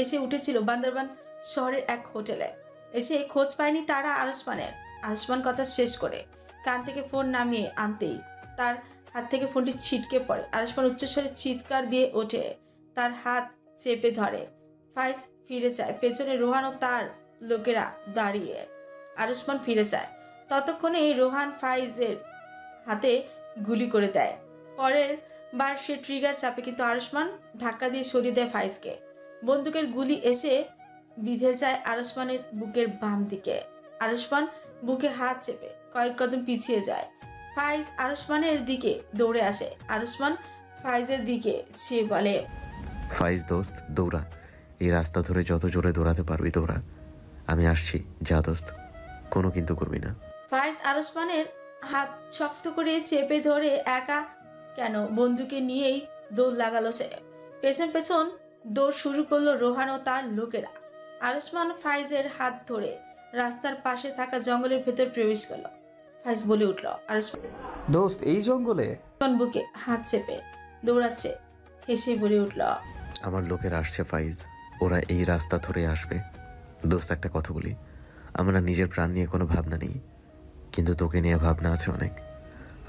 B: এসে উঠেছিল বান্দরবান শহরের এক হোটেলে। এসে খোঁজ পায়নি তারা আরসমানের। আরসমান কথা শেষ করে কান থেকে ফোন নামিয়ে আনতেই তার হাত থেকে ফোনটি ছিটকে পড়ে। আরসমান উচ্চস্বরে চিৎকার দিয়ে ওঠে, তার হাত চেপে ধরে। ফাইজ ফিরে যায়। পেছনে রোহান ও তার লোকেরা দাঁড়িয়ে। আরসমান ফিরে যায়। ততক্ষণে রোহান ফাইজের হাতে গুলি করে দেয়। পরের বার সে ট্রিগার চাপে, কিন্তু আরসমান ধাক্কা দিয়ে সরিয়ে দেয় ফাইজকে। বন্দুকের গুলি এসে বিঁধে যায় আরসমানের বুকের বাম দিকে। আরসমান বুকে হাত চেপে কয়েক কদম পিছিয়ে যায়। ফাইজ আরসমানের দিকে দৌড়ে আসে। আরসমান ফাইজের দিকে সে বলে,
F: ফাইজ দোস্ত দৌড়া, এই রাস্তা ধরে যত জোরে দৌড়াতে পারবি দৌড়া, আমি আসছি, যা দোস্ত, কোনো কিন্তু করবি না।
B: ফাইজ আরসমানের হাত শক্ত করে চেপে ধরে একা কেন বন্দুকে নিয়েই দৌড় লাগালো সে। পেছন পেছন দৌড় শুরু করলো রোহান ও তার লোকেরা। আরসমান ফাইজের হাত ধরে রাস্তার পাশে থাকা জঙ্গলের ভেতর প্রবেশ করলো। ফাইজ বলে উঠল, আরসমান
D: দোস্ত এই জঙ্গলে?
B: বুকে হাত চেপে দৌড়াচ্ছে। হেসে বলে উঠল,
F: আমার লোকেরা আসছে ফাইজ, ওরা এই রাস্তা ধরে আসবে। দোস্ত একটা কথা বলি, আমার নিজের প্রাণ নিয়ে কোনো ভাবনা নেই, কিন্তু তোকে নিয়ে ভাবনা আছে অনেক।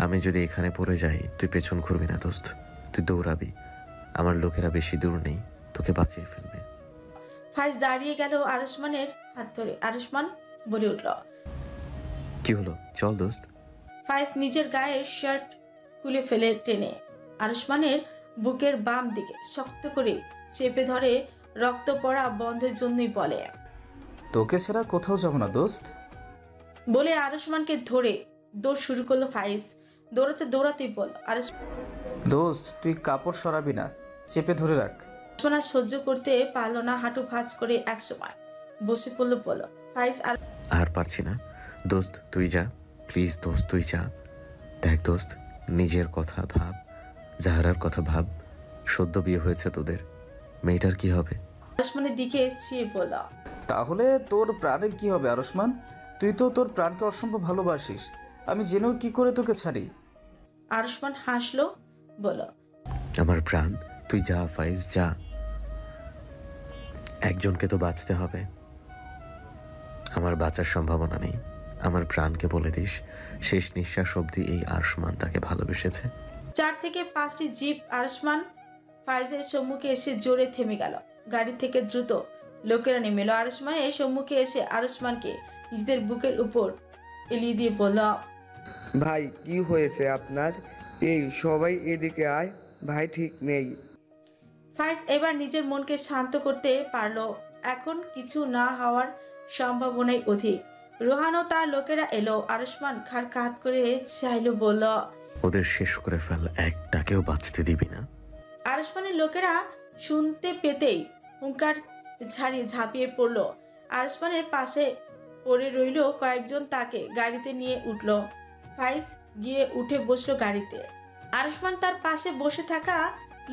F: আমি যদি এখানে পড়ে যাই তুই পেছন ঘুরবি না দোস্ত, তুই দৌড়াবি। আমার লোকেরা বেশি দূর নেই, তোকে বাঁচিয়ে ফেলবে।
B: ফাইজ দাঁড়িয়ে গেল আরসমানের হাত ধরে। আরসমান বলে উঠল,
F: কি হলো, চল দোস্ত।
B: ফাইজ নিজের গায়ের শার্ট খুলে ফেলে টেনে আরসমানের বুকের বাম দিকে শক্ত করে চেপে ধরে। রক্ত পড়া বন্ধের জন্যই বলে,
D: তোকে ছাড়া কোথাও যাবো না দোস্ত।
B: বলে আরসমানকে ধরে দৌড় শুরু করলো ফাইজ। দৌড়াতে দৌড়াতেই বলল,
D: দোস্ত তুই কাপড় সরাবি না, চেপে ধরে রাখ।
B: আরসমান আর সহ্য করতে পারলো না, হাঁটু ভাঁজ করে একসময় বসে পড়লো। বলল ফাইজ,
F: আর পারছি না দোস্ত, তুই যা প্লিজ দোস্ত, তুই যা। দেখ দোস্ত, নিজের কথা ভাব, জাহারার কথা ভাব। সদ্য বিয়ে হয়েছে তোদের, মেয়েটার কি হবে?
B: আরসমানের দিকে চেয়ে বলল,
D: তাহলে তোর প্রাণের কি হবে আরসমান? তুই তো তোর প্রাণকে অসম্ভব ভালোবাসিস, আমি জেনেও কি করে তোকে ছাড়ি?
B: আরসমান হাসলো, বলল,
F: আমার প্রাণ, তুই যা ফাইজ যা, একজনকে তো বাঁচতে হবে। আমার বাঁচার সম্ভাবনা নেই, আমার প্রাণকে বলে দিস শেষ নিঃশ্বাস অবধি এই আরসমান তাকে ভালোবেসেছে।
B: 4 থেকে 5টি জিপ আরসমান ফাইজের সম্মুখে এসে জোরে থেমে গেল। গাড়ি থেকে দ্রুত লোকেরা নেমে এলো। আরসমানের সম্মুখে এসে আরসমানকে নিজেদের বুকের উপর এলিয়ে দিয়ে বলল,
I: ভাই কি হয়েছে আপনার? এই সবাই এদিকে আয়, ভাই ঠিক নেই।
B: ফাইজ এবার নিজের মনকে শান্ত করতে পারলো। এখন কিছু না হওয়ার সম্ভাবনাই অধিক। রোহান ও তার লোকেরা এলো। আরসমান ঘাড় কাত করে চাইলো, বলল,
F: ওদের শেষ করে ফেল, একটাকেও বাঁচতে দিবি না।
B: আরসমানের লোকেরা শুনতে পেতেই হুঙ্কার ছাড়িয়ে ঝাঁপিয়ে পড়লো। আরসমানের পাশে পড়ে রইল কয়েকজন। তাকে গাড়িতে নিয়ে উঠল। ফাইজ গিয়ে উঠে বসলো গাড়িতে। আরসমান তার পাশে বসে থাকা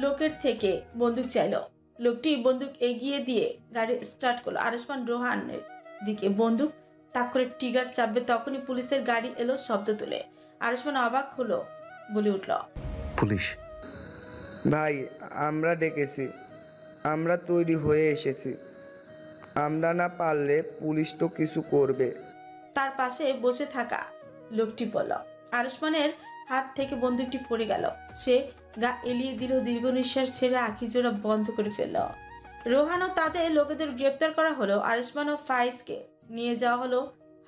B: লোকের থেকে বন্দুক চাইল। লোকটি বন্দুক এগিয়ে দিয়ে গাড়ি স্টার্ট করলো। আরসমান রোহানের দিকে বন্দুক তাক করে ট্রিগার চাপবে, তখনই পুলিশের গাড়ি এলো শব্দ তুলে। আরুষ্মান অবাক হলো, বলে উঠল,
F: পুলিশ?
I: ভাই আমরা ডেকেছি, আমরা তৈরি হয়ে এসেছি। আমরা না পারলে পুলিশ তো কিছু করবে।
B: তার পাশে বসে থাকা লোকটি বলল। আরুষ্মানের হাত থেকে বন্দুকটি পড়ে গেল। সে গা এলিয়ে দিল, দীর্ঘ নিঃশ্বাস ছেড়ে আঁখি জোড়া বন্ধ করে ফেলল। রোহান ও তাদের লোকেদের গ্রেপ্তার করা হলো। আরুষ্মান ও ফাইজকে নিয়ে যাওয়া হলো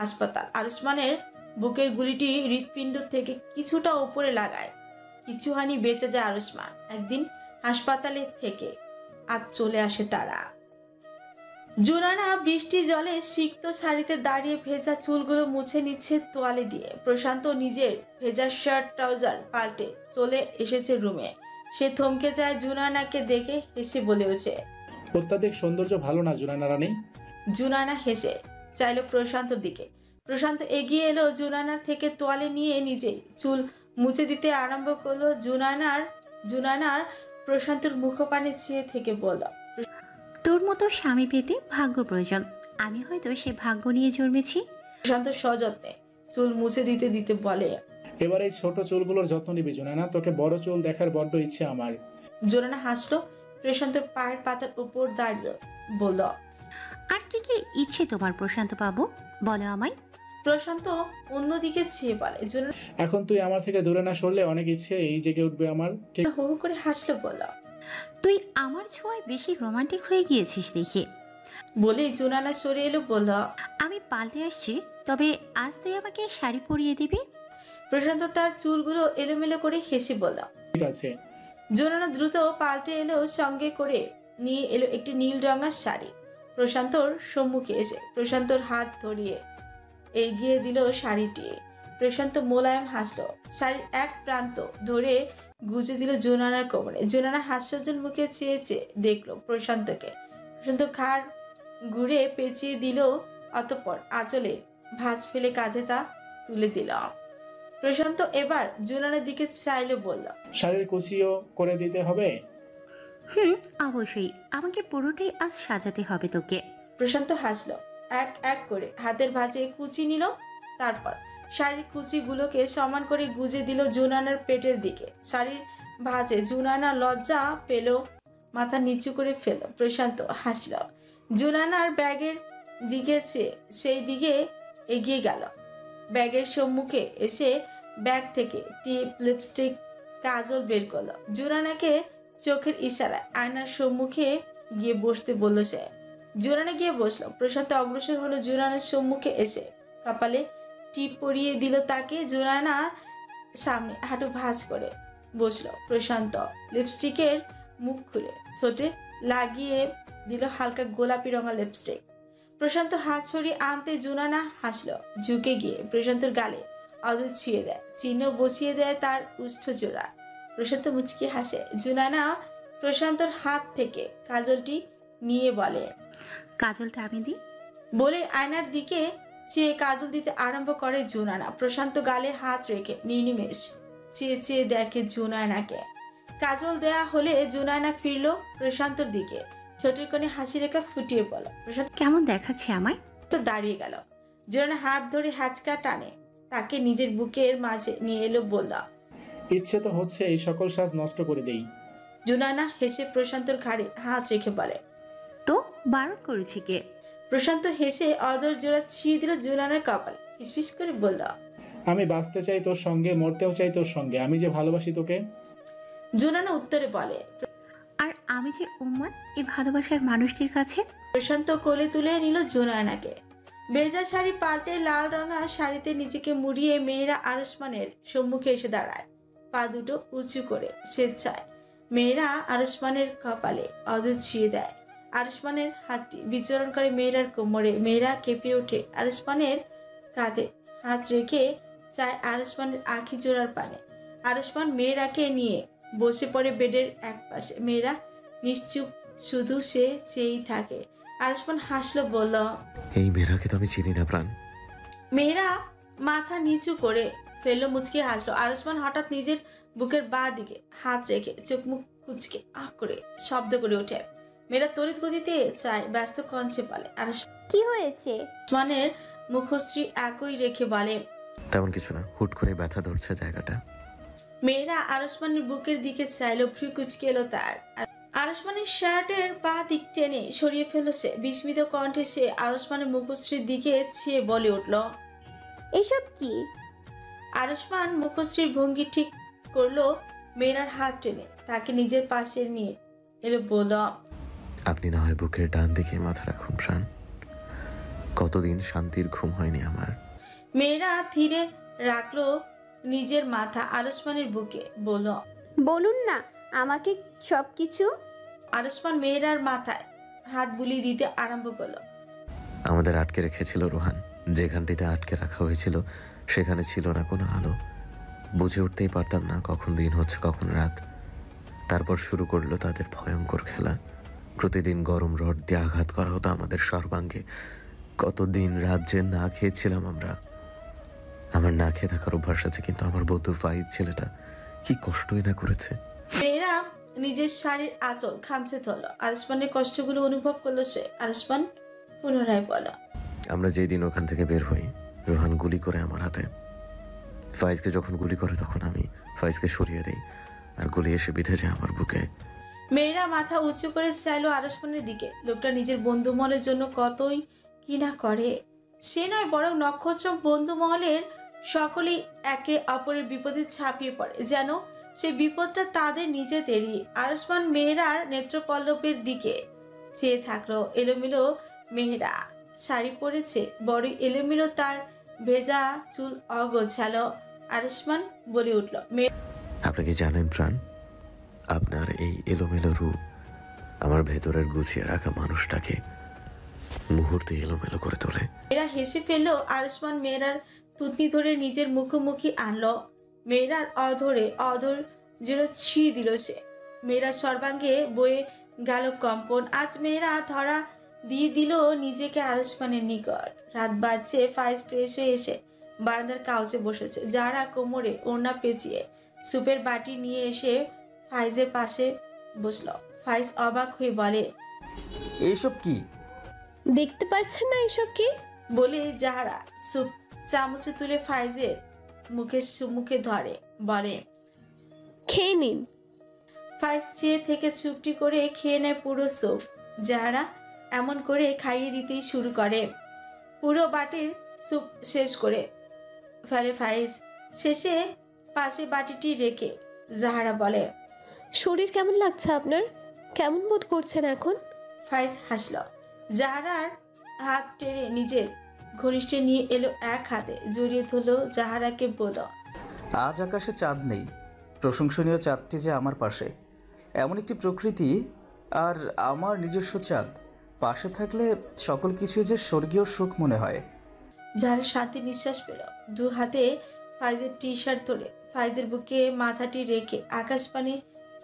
B: হাসপাতাল। আরুষ্মানের বুকের গুলিটি হৃৎপিণ্ড থেকে কিছুটা উপরে লাগায়। কিছু হানি বেঁচে যায় আরুষ্মান। একদিন হাসপাতালে থেকে আজ চলে আসে তারা। জুনানা বৃষ্টি জলে সিক্ত শাড়িতে দাঁড়িয়ে ভেজা চুলগুলো মুছে নিচ্ছে তোয়ালে দিয়ে। প্রশান্ত নিজের ভেজা শার্ট ট্রাউজার পাল্টে চলে এসেছে রুমে। সে থমকে যায় জুনানাকে দেখে, হেসে বলে ওঠে,
E: অত্যাধিক সৌন্দর্য ভালো না জুনানা রানী।
B: জুনানা হেসে চাইল প্রশান্তর দিকে। প্রশান্ত এগিয়ে এলো, জুনানার থেকে তোয়ালে নিয়ে নিজেই চুল মুছে দিতে আরম্ভ করলো। জুনানার প্রশান্তর মুখপানে চেয়ে থেকে বলল,
C: তোর মতো স্বামী পেতে ভাগ্য প্রয়োজন। আমি হয়তো সে ভাগ্য নিয়ে জন্মেছি।
B: প্রশান্ত সযত্নে চুল মুছে দিতে দিতে বলে,
E: এবার এই ছোট চুলগুলোর যত্ন নিবি জুনানা, তোকে বড় চুল দেখার বড্ড ইচ্ছে আমার।
B: জোরানা হাসলো। প্রশান্তর পায়ের পাতার উপর দাঁড়িয়ে বলল,
C: আর কি কি ইচ্ছে তোমার প্রশান্ত বাবু, বলো আমায়।
B: প্রশান্ত অন্যদিকে চেয়ে বলে, জোরানা
E: এখন তুই আমার থেকে দূরে না সরলে অনেক ইচ্ছে এই জেগে উঠবে আমার। ঠিক
B: হু হু করে হাসলো। বলল,
C: তুই আমার ছোঁয়ায় বেশি রোমান্টিক হয়ে গিয়েছিস দেখে।
B: বলেই জোনানা সরে এলো। বলল,
C: আমি পাল্টে আসছি, তবে আজ তুই আমাকে শাড়ি পরিয়ে দিবি।
B: প্রশান্ত তার চুলগুলো এলোমেলো করে হেসে বলল।
E: আছে।
B: জোনানা দ্রুত পাল্টে এলো, সঙ্গে করে নিয়ে এলো একটি নীল রঙের শাড়ি। প্রশান্তর সম্মুখে এসে প্রশান্তর হাত ধরিয়ে এগিয়ে দিল শাড়িটি। প্রশান্ত মোলায়েম হাসলো। শাড়ির এক প্রান্ত ধরে গুজে দিল জোনানার কোমরে। জোনানা হাস্যজন মুখে চেয়ে চেয়ে দেখলো প্রশান্তকে। প্রশান্ত ঘাড় ঘুরে পেঁচিয়ে দিল, অতঃপর আঁচলে ভাঁজ ফেলে কাঁধে তা তুলে দিল। প্রশান্ত এবার জোনানার দিকে চাইলো, বলল,
E: শাড়ির কুচিও করে দিতে হবে।
C: অবশ্যই, আমাকে পুরোটাই আজ সাজাতে হবে তোকে।
B: প্রশান্ত হাসলো। এক এক করে হাতের ভাঁজে কুচি নিল। তারপর শাড়ির কুচিগুলোকে সমান করে গুজে দিল জুনানার পেটের দিকে। শাড়ির ভাঁজে জুনানা লজ্জা পেল, মাথা নিচু করে ফেল। প্রশান্ত হাসল। জুনানার ব্যাগের দিকে চেয়ে সেই দিকে এগিয়ে গেল। ব্যাগের সম্মুখে এসে ব্যাগ থেকে টিপ, লিপস্টিক, কাজল বের করলো। জুনানাকে চোখের ইশারায় আয়নার সম্মুখে গিয়ে বসতে বলল সে। জুনানা গিয়ে বসলো। প্রশান্ত অগ্রসর হলো জুনানার সম্মুখে এসে কপালে টিপ পরিয়ে দিল তাকে। জুনানার সামনে হাঁটু ভাঁজ করে বসলো প্রশান্ত। লিপস্টিকের মুখ খুলে ঠোঁটে লাগিয়ে দিল হালকা গোলাপি রঙা লিপস্টিক। প্রশান্ত হাত সরিয়ে আনতে জুনানা হাসলো। ঝুঁকে গিয়ে প্রশান্তর গালে অদূর ছুঁয়ে দেয়, চিহ্ন বসিয়ে দেয় তার উষ্ঠ জোড়া। প্রশান্ত মুচকি হাসে। জুনানা প্রশান্তর হাত থেকে কাজলটি নিয়ে বলে,
C: কাজলটা আমি দিই।
B: বলে আয়নার দিকে চেয়ে কাজল দিতে আরম্ভ করে জুনানা। প্রশান্ত গালে হাত রেখে নির্নিমেষ চেয়ে চেয়ে দেখে জুনানাকে। কাজল দেয়া হলে জুনানা ফিরল প্রশান্তর দিকে, ছোটের কোণে হাসি রেখা ফুটিয়ে বল। প্রশান্ত
C: কেমন দেখাচ্ছে আমায়?
B: তো দাঁড়িয়ে গেল। জুনানা হাত ধরে হ্যাচকা টানে তাকে নিজের বুকের মাঝে নিয়ে এলো। বলল,
E: ইচ্ছে তো হচ্ছে এই সকল সাজ নষ্ট করে দেই।
B: জুনানা হেসে প্রশান্তর ঘাড়ে হাত রেখে বলে,
C: তো বারণ করেছি কে?
B: প্রশান্ত হেসে অদর জোড়া ছিঁড়ে দিল জুনানার কপাল। ফিসফিস করে বলল,
E: আমি বাঁচতে চাই তোর সঙ্গে, মরতেও চাই তোর সঙ্গে, আমি যে ভালোবাসি তোকে।
B: জুনানা উত্তরে বলে,
C: আর আমি যে উম্মাদ এই ভালোবাসার মানুষটির কাছে।
B: প্রশান্ত কোলে তুলে নিল জুনানাকে। ভেজা শাড়ি পাল্টে লাল রঙা শাড়িতে নিজেকে মুড়িয়ে মেয়েরা আরুষ্মানের সম্মুখে এসে দাঁড়ায়, পা দুটো উঁচু করে স্বেচ্ছায়। মেয়েরা আরুষ্মানের কপালে অদূর ছুঁয়ে দেয়। আরুষ্মানের হাতটি বিচরণ করে মেয়েরার কোমরে। মেয়েরা কেঁপে ওঠে। আরুষ্মানের কাঁধে হাত রেখে চায় আরুষ্মানের আঁখি জোড়ার পানে। আরুষ্মান মেয়েরাকে নিয়ে বসে পড়ে বেডের এক পাশে। মেয়েরা নিশ্চুপ, শুধু সে চেয়েই থাকে। আরুষ্মান হাসলো, বলল,
F: এই মেয়েরাকে তো আমি চিনি না প্রাণ।
B: মেয়েরা মাথা নিচু করে ফেললো, মুচকে হাসলো। আরুষ্মান হঠাৎ নিজের বুকের বাঁ দিকে হাত রেখে চোখ মুখ কুচকে আহ করে শব্দ করে ওঠে। মেয়েরা তড়িৎ গতিতে চায়, ব্যস্ত কণ্ঠে বলে।
G: কি হয়েছে?
B: আরুষ্মানের মুখশ্রী একই রেখে বলে,
F: তেমন কিছু না, হুট করে ব্যথা ধরছে জায়গাটা।
B: মেয়েরা আরসমানের বুকের দিকে চাইলো, ভ্রু কুচকে এলো তার। আরসমানের শার্টের বা দিক টেনে সরিয়ে ফেলল সে। বিস্মিত কণ্ঠে সে আরসমানের মুখশ্রীর দিকে চেয়ে বলে উঠল,
G: এসব কি?
B: আরসমান মুখশ্রীর ভঙ্গি ঠিক করলো, মেয়েরার হাত টেনে তাকে নিজের পাশে নিয়ে এলো, বলল,
F: আপনি না হয় বুকের ডান দিকে মাথা রাখুন প্রাণ। কতদিন শান্তির ঘুম হয়নি আমার।
B: মেয়েরা ধীরে রাখলো নিজের মাথা আরসমানের বুকে, বলল,
G: বলুন না আমাকে সব কিছু।
B: আরসমান মেয়েরার মাথায় হাত বুলিয়ে দিতে আরম্ভ করলো।
F: আমাদের আটকে রেখেছিল রোহান। যেখানটিতে আটকে রাখা হয়েছিল সেখানে ছিল না কোনো আলো। বুঝে উঠতেই পারতাম না কখন দিন হচ্ছে কখন রাত। তারপর শুরু করলো তাদের ভয়ঙ্কর খেলা। প্রতিদিন গরম রড দিয়ে আঘাত করা হতো আমাদের সর্বাঙ্গে। কতদিন রাত যে না খেয়েছিলাম আমরা। আমার না খেয়ে থাকার অভ্যাস আছে, কিন্তু আমার বন্ধু ফাইজ ছেলেটা কি কষ্টই না করেছে।
B: মেয়েরা নিজের শাড়ির আঁচল খামচে ধরল। আরসমানের কষ্টগুলো অনুভব করলো সে। আরসমান পুনরায় বলল,
F: আমরা যেই দিন ওখান থেকে বের হই, রোহান গুলি করে আমার হাতে। ফাইজকে যখন গুলি করে তখন আমি ফাইজকে সরিয়ে দেই, আর গুলি এসে বিঁধে যায় আমার বুকে।
B: মেয়েরা মাথা উঁচু করে চাইলো আরসমানের দিকে। লোকটা নিজের বন্ধু মহলের জন্য কতই কি না করে। সে নয়, বরং নক্ষত্র বন্ধু মহলের সকলেই একে অপরের বিপদে ছাপিয়ে পড়ে, যেন সে বিপদটা তাদের নিজেদেরই। আরসমান মেয়েরার নেত্রপল্লবের দিকে চেয়ে থাকলো। এলোমেলো মেয়েরা শাড়ি পরেছে, বড় এলোমেলো, তার ভেজা চুল অগোছালো। আরসমান বলে উঠল,
F: আপনি কি জানেন প্রাণ, আপনার এই এলোমেলো রূপ আমার ভেতরের গুছিয়ে রাখা মানুষটাকে মুহূর্তে এলোমেলো করে তোলে।
B: মেয়েরা হেসে ফেললো। আরসমান মেয়েরার থুতনি ধরে নিজের মুখোমুখি আনলো। মেয়েরার অধর যেন ছুঁয়ে দিল সে। মেয়েরার সর্বাঙ্গে বয়ে গেল কম্পন। আজ মেয়েরা ধরা দিয়ে দিল নিজেকে আরসমানের নিকট। রাত বাড়ছে। ফাইজ ফ্রেশ হয়ে এসে বারান্দার কাউচে বসেছে। যারা কোমরে ওড়না পেঁচিয়ে সুপের বাটি নিয়ে এসে ফাইজের পাশে বসলো। ফাইজ অবাক হয়ে বলে,
D: এইসব কি?
H: দেখতে পারছেন না এসব কি?
B: বলে যাহারা সুপ চামচে তুলে ফাইজের মুখে ধরে, বলে,
H: খেয়ে নিন।
B: ফাইজ চেয়ে থেকে চুপটি করে খেয়ে নেয় পুরো স্যুপ। যাহারা এমন করে খাইয়ে দিতেই শুরু করে। পুরো বাটির স্যুপ শেষ করে ফেলে ফাইজ। শেষে পাশে বাটিটি রেখে জাহারা বলে,
H: শরীর কেমন লাগছে আপনার? কেমন বোধ করছেন এখন?
B: ফাইজ হাসল। জাহারার হাত টেনে নিজের ঘনিষ্ঠে নিয়ে এলো, এক হাতে জড়িয়ে ধরলো জাহারাকে, বলল,
D: আজ আকাশে চাঁদ নেই, প্রশংসনীয় চাঁদটি যে আমার পাশে। এমন একটি প্রকৃতি আর আমার নিজস্ব চাঁদ পাশে থাকলে সকল কিছুই যে স্বর্গীয় সুখ মনে হয়।
B: জাহারা শান্তি নিঃশ্বাস পেল। দু হাতে ফাইজের টি শার্ট ধরে ফাইজের বুকে মাথাটি রেখে আকাশ পানে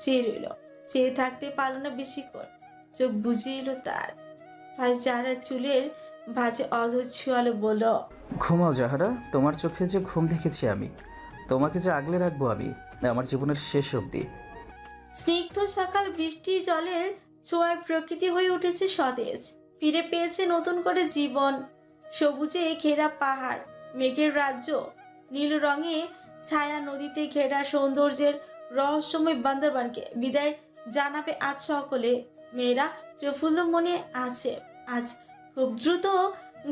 B: চেয়ে রইল। চেয়ে থাকতে পারল না বেশিক্ষণ। চোখ বুঝে এলো তার। ফাইজ জাহারার চুলের ভাঁজে অধর ছুঁয়ালো, বলল,
D: ঘুমাও জাহারা, তোমার চোখে যে ঘুম দেখেছি আমি, তোমাকে যে আগলে রাখবো আমি আমার জীবনের শেষ অবধি।
B: স্নিগ্ধ সকাল বৃষ্টি জলের ছোঁয়ায় প্রকৃতি হয়ে উঠেছে সতেজ। ফিরে পেয়েছে নতুন করে জীবন। সবুজে ঘেরা পাহাড়, মেঘের রাজ্য, নীল রঙে ছায়া, নদীতে ঘেরা সৌন্দর্যের রহস্যময় বান্দরবানকে বিদায় জানাবে আজ সকলে। মেয়েরা প্রফুল্ল মনে আছে। আজ খুব দ্রুত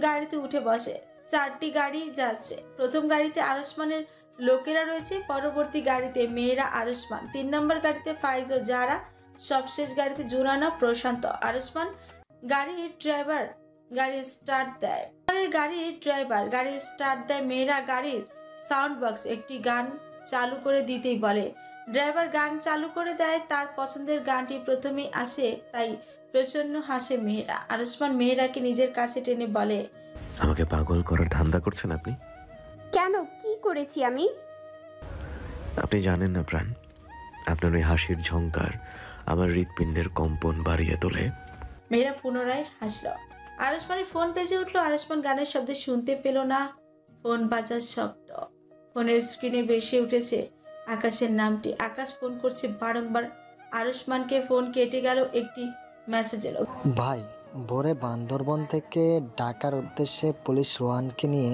B: গাড়িতে উঠে বসে। 4টি গাড়ি যাচ্ছে। প্রথম গাড়িতে আরসমানের লোকেরা রয়েছে, পরবর্তী গাড়িতে মেয়েরা, আরসমান, 3 নম্বর গাড়িতে ফাইজ ও যারা, সবশেষ গাড়িতে জোরানা, প্রশান্ত। আরসমান গাড়ির ড্রাইভার গাড়ি স্টার্ট দেয়। গাড়ির স্টার্ট দেয়। মেয়েরা গাড়ির সাউন্ড বক্স একটি গান চালু করে দিতেই বলে। ড্রাইভার গান চালু করে দেয়। তার পছন্দের গানটি প্রথমেই আসে, তাই প্রসন্ন হাসে মেয়েরা। আরসমান মেয়েরাকে নিজের কাছে টেনে বলে,
F: আমাকে পাগল করার ধান্দা করছেন আপনি?
G: কেন, কি করেছি আমি?
F: আপনি জানেন না প্রাণ, আপনার ওই হাসির ঝংকার আমার হৃৎপিণ্ডের কম্পন বাড়িয়ে তোলে।
B: মেয়েরা পুনরায় হাসল। আরসমানের ফোন বেজে উঠলো। আরসমান গানের শব্দ শুনতে পেল না, ফোন বাজার শব্দ। ফোনের স্ক্রিনে ভেসে উঠেছে আকাশের নামটি। আকাশ ফোন করছে বারংবার আরসমানকে। ফোন কেটে গেল। একটি মেসেজ এলো,
J: ভাই, ভোরে বান্দরবন থেকে ঢাকার উদ্দেশ্যে পুলিশ রোহানকে নিয়ে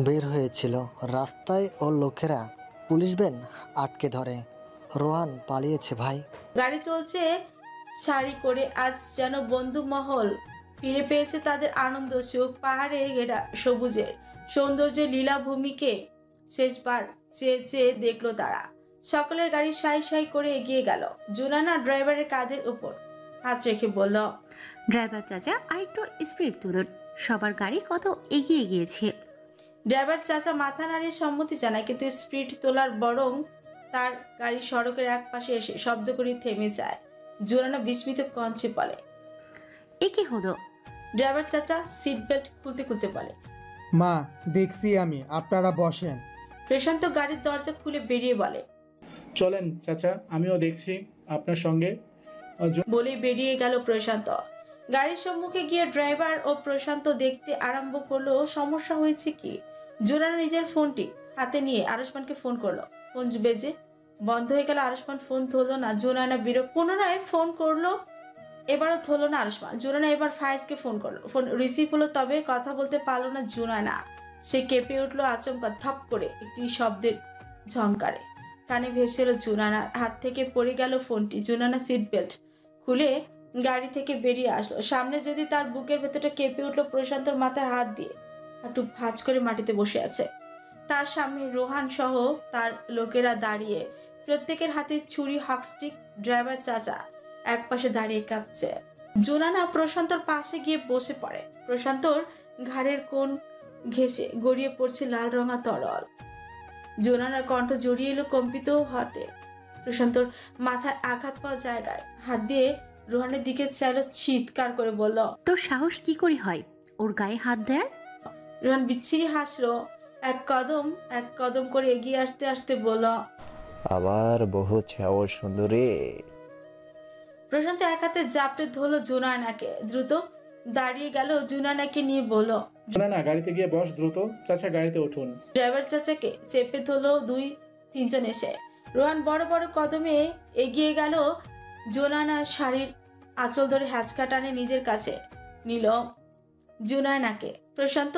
J: বের হয়েছিল, রাস্তায় ওর লোকেরা পুলিশ ভ্যান আটকে ধরে। রোহান পালিয়েছে ভাই।
B: গাড়ি চলছে সারি করে, আজ যেন বন্ধু মহল ফিরে পেয়েছে তাদের আনন্দ সুখ। পাহাড়ে ঘেরা সবুজের সৌন্দর্য লীলাভূমিকে শেষবার চেয়ে চেয়ে দেখলো তারা। সকলের গাড়ি সাই সাই করে এগিয়ে গেল। জুনানা ড্রাইভারের কাঁধের উপর হাত রেখে বলল,
C: ড্রাইভার চাচা আর একটু স্পিড তুলুন, সবার গাড়ি কত এগিয়ে গিয়েছে।
B: ড্রাইভার চাচা মাথা নাড়িয়ে সম্মতি জানায়, কিন্তু স্পিড তোলার বরং তার গাড়ি সড়কের এক পাশে এসে শব্দ করে থেমে যায়। জোরানা বিস্মিত কঞ্চে বলে,
C: এ কি হলো?
B: ড্রাইভার চাচা সিট বেল্ট খুলতে খুলতে বলে,
K: মা দেখছি আমি, আপনারা বসেন।
B: প্রশান্ত গাড়ির দরজা খুলে বেরিয়ে বলে,
E: চলেন চাচা, আমিও দেখছি আপনার সঙ্গে।
B: বলে বেরিয়ে গেল প্রশান্ত। গাড়ির সম্মুখে গিয়ে ড্রাইভার ও প্রশান্ত দেখতে আরম্ভ করলো সমস্যা হয়েছে কি। জোরানা নিজের ফোনটি হাতে নিয়ে আরুষ্মানকে ফোন করলো। ফোন বেজে বন্ধ হয়ে গেল। আরুষ্মান ফোন ধরলো না। জোরানা বিরক্ত, পুনরায় ফোন করলো, এবারও ধরলো না আরুষ্মান। জোরানা এবার ফায়েজকে ফোন করলো। ফোন রিসিভ হলো, তবে কথা বলতে পারলো না জোরানা। সে কেঁপে উঠলো আচমকা, ধপ করে একটি শব্দের ঝংকারে কানে ভেসে এলো। জোরানার হাত থেকে পড়ে গেল ফোনটি। জোরানা সিট বেল্ট খুলে গাড়ি থেকে বেরিয়ে আসলো। সামনে যদি তার বুকের ভেতরটা কেঁপে উঠলো। প্রশান্তর মাথায় হাত দিয়ে হাঁটু ভাঁজ করে মাটিতে বসে আছে। তার সামনে রোহান সহ তার লোকেরা দাঁড়িয়ে, প্রত্যেকের হাতে ছুরি, হকস্টিক। ড্রাইভার চাচা এক পাশে দাঁড়িয়ে কাঁপছে। জোনানা প্রশান্তর পাশে গিয়ে বসে পড়ে। প্রশান্তর ঘাড়ের কোণ ঘেঁষে গড়িয়ে পড়ছে লাল রঙা তরল। জোনানার কণ্ঠ জড়িয়ে এলো কম্পিত হাতে। প্রশান্তর মাথায় আঘাত পাওয়া জায়গায় হাত দিয়ে রোহানের দিকে চাইলো, চিৎকার করে বলল,
C: তোর সাহস কি করে হয় ওর গায়ে হাত দেয়ার?
B: রোহান বিচ্ছিরি হাসলো। এক কদম করে এগিয়ে আসতে আসতে বলল,
L: আবার বহু ছাও সুন্দরী।
B: প্রশান্ত এক হাতে জাপটে ধরলো জুনায়নাকে। দ্রুত দাঁড়িয়ে গেল, জুনায়নাকে নিয়ে বলল,
E: না গাড়িতে গিয়ে বস দ্রুত। চাচা গাড়িতে উঠুন।
B: ড্রাইভার চাচাকে চেপে ধরলো 2-3 জন এসে। রোহান বড় বড় কদমে এগিয়ে গেল। জোনায়নার শাড়ির আঁচল ধরে হ্যাচকা টানে নিজের কাছে নিল জুনায়নাকে। প্রশান্ত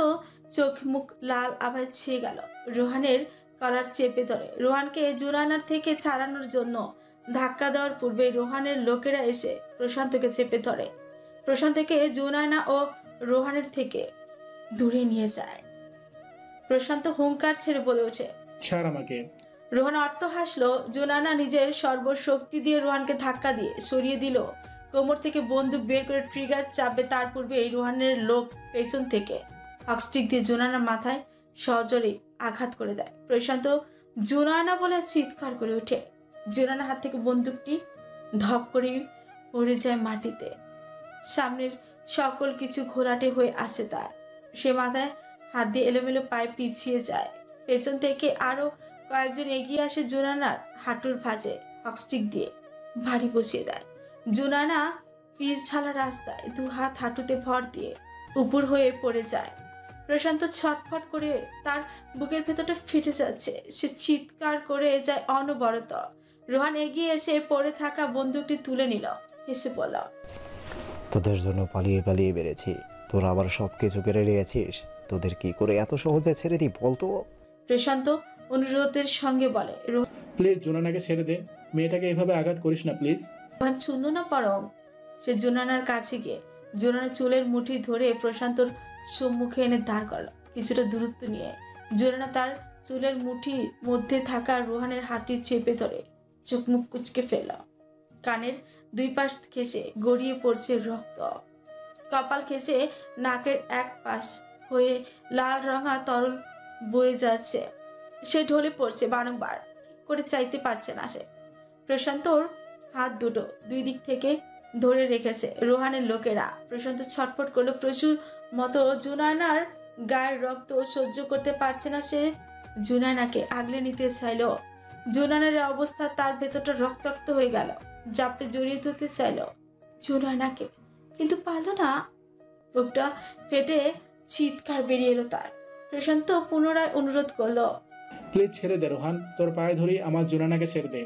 B: চোখ মুখ লাল আভায় ছেয়ে গেল। রোহানের কলার চেপে ধরে রোহানকে জুনায়নার থেকে ছাড়ানোর জন্য ধাক্কা দেওয়ার পূর্বে রোহানের লোকেরা এসে প্রশান্তকে চেপে ধরে। প্রশান্তকে জুনায়না ও রোহানের থেকে দূরে নিয়ে যায়। প্রশান্ত হুঙ্কার ছেড়ে বলে ওঠে,
E: ছাড় আমাকে।
B: রোহান অট্ট হাসলো। জুনায়না নিজের সর্বশক্তি দিয়ে রোহানকে ধাক্কা দিয়ে সরিয়ে দিল। কোমর থেকে বন্দুক বের করে ট্রিগার চাপবে তার পূর্বেই রোহানের লোক পেছন থেকে হকস্টিক দিয়ে জুনায়নার মাথায় সজোরে আঘাত করে দেয়। প্রশান্ত জুনায়না বলে চিৎকার করে ওঠে। জুনায়নার হাত থেকে বন্দুকটি ধপ করে পড়ে যায় মাটিতে। সামনের সকল কিছু ঘোলাটে হয়ে আসে তার। সে মাথায় হাত দিয়ে এলোমেলো পায়ে পিছিয়ে যায়। পেছন থেকে আরো কয়েকজন এগিয়ে আসে। জুনায়নার হাঁটুর ভাঁজে হকস্টিক দিয়ে ভারী বসিয়ে দেয়। জুনায়না পিচ ঢালা রাস্তায় 2 হাত হাঁটুতে ভর দিয়ে উপর হয়ে পড়ে যায়। প্রশান্ত ছটফট করে, তার বুকের ভেতরটা ফেটে যাচ্ছে। সে চিৎকার করে যায় অনবরত। রোহান এগিয়ে এসে পড়ে থাকা বন্দুকটি তুলে নিল, হেসে বলল,
L: তোদের জন্য পালিয়ে পালিয়ে বেড়েছি, তোরা আবার সব কিছু কেড়ে নিয়েছিস। তোদের কি করে এত সহজে ছেড়ে দিই বলতো?
B: প্রশান্ত অনুরোধের সঙ্গে বলে,
E: প্লিজ জোনানাকে ছেড়ে দে, মেয়েটাকে এভাবে আঘাত করিস না প্লিজ।
B: রোহান শুনল না পরম। সে জুনানার কাছে গিয়ে জুনানার চুলের মুঠি ধরে প্রশান্তর সম্মুখে এনে দাঁড় করল। কিছুটা দূরত্ব নিয়ে জুনানা তার চুলের মুঠির মধ্যে থাকা রোহানের হাতটি চেপে ধরে চোখ মুখ কুচকে ফেলল। কানের 2 পাশ ঘেঁষে গড়িয়ে পড়ছে রক্ত। কপাল ঘেঁষে নাকের এক পাশ হয়ে লাল রঙা তরল বয়ে যাচ্ছে। সে ঢলে পড়ছে বারংবার, ঠিক করে চাইতে পারছে না সে। প্রশান্তর হাত দুটো 2 দিক থেকে ধরে রেখেছে রোহানের লোকেরা। প্রশান্ত ছটফট করলো প্রচুর মতো। জুনায়নার গায়ের রক্ত সহ্য করতে পারছে না সে। জুনায়নাকে আগলে নিতে চাইল। জুনায়নার অবস্থা, তার ভেতরটা রক্তাক্ত হয়ে গেল। জাপটে জড়িয়ে ধরতে চাইল জুনায়নাকে, কিন্তু পারল না। বুকটা ফেটে চিৎকার বেরিয়ে এলো তার। প্রশান্ত পুনরায় অনুরোধ করলো,
E: প্লিজ ছেড়ে দে রোহান, তোর পায়ে ধরি, আমার জোনানাকে ছেড়ে দে।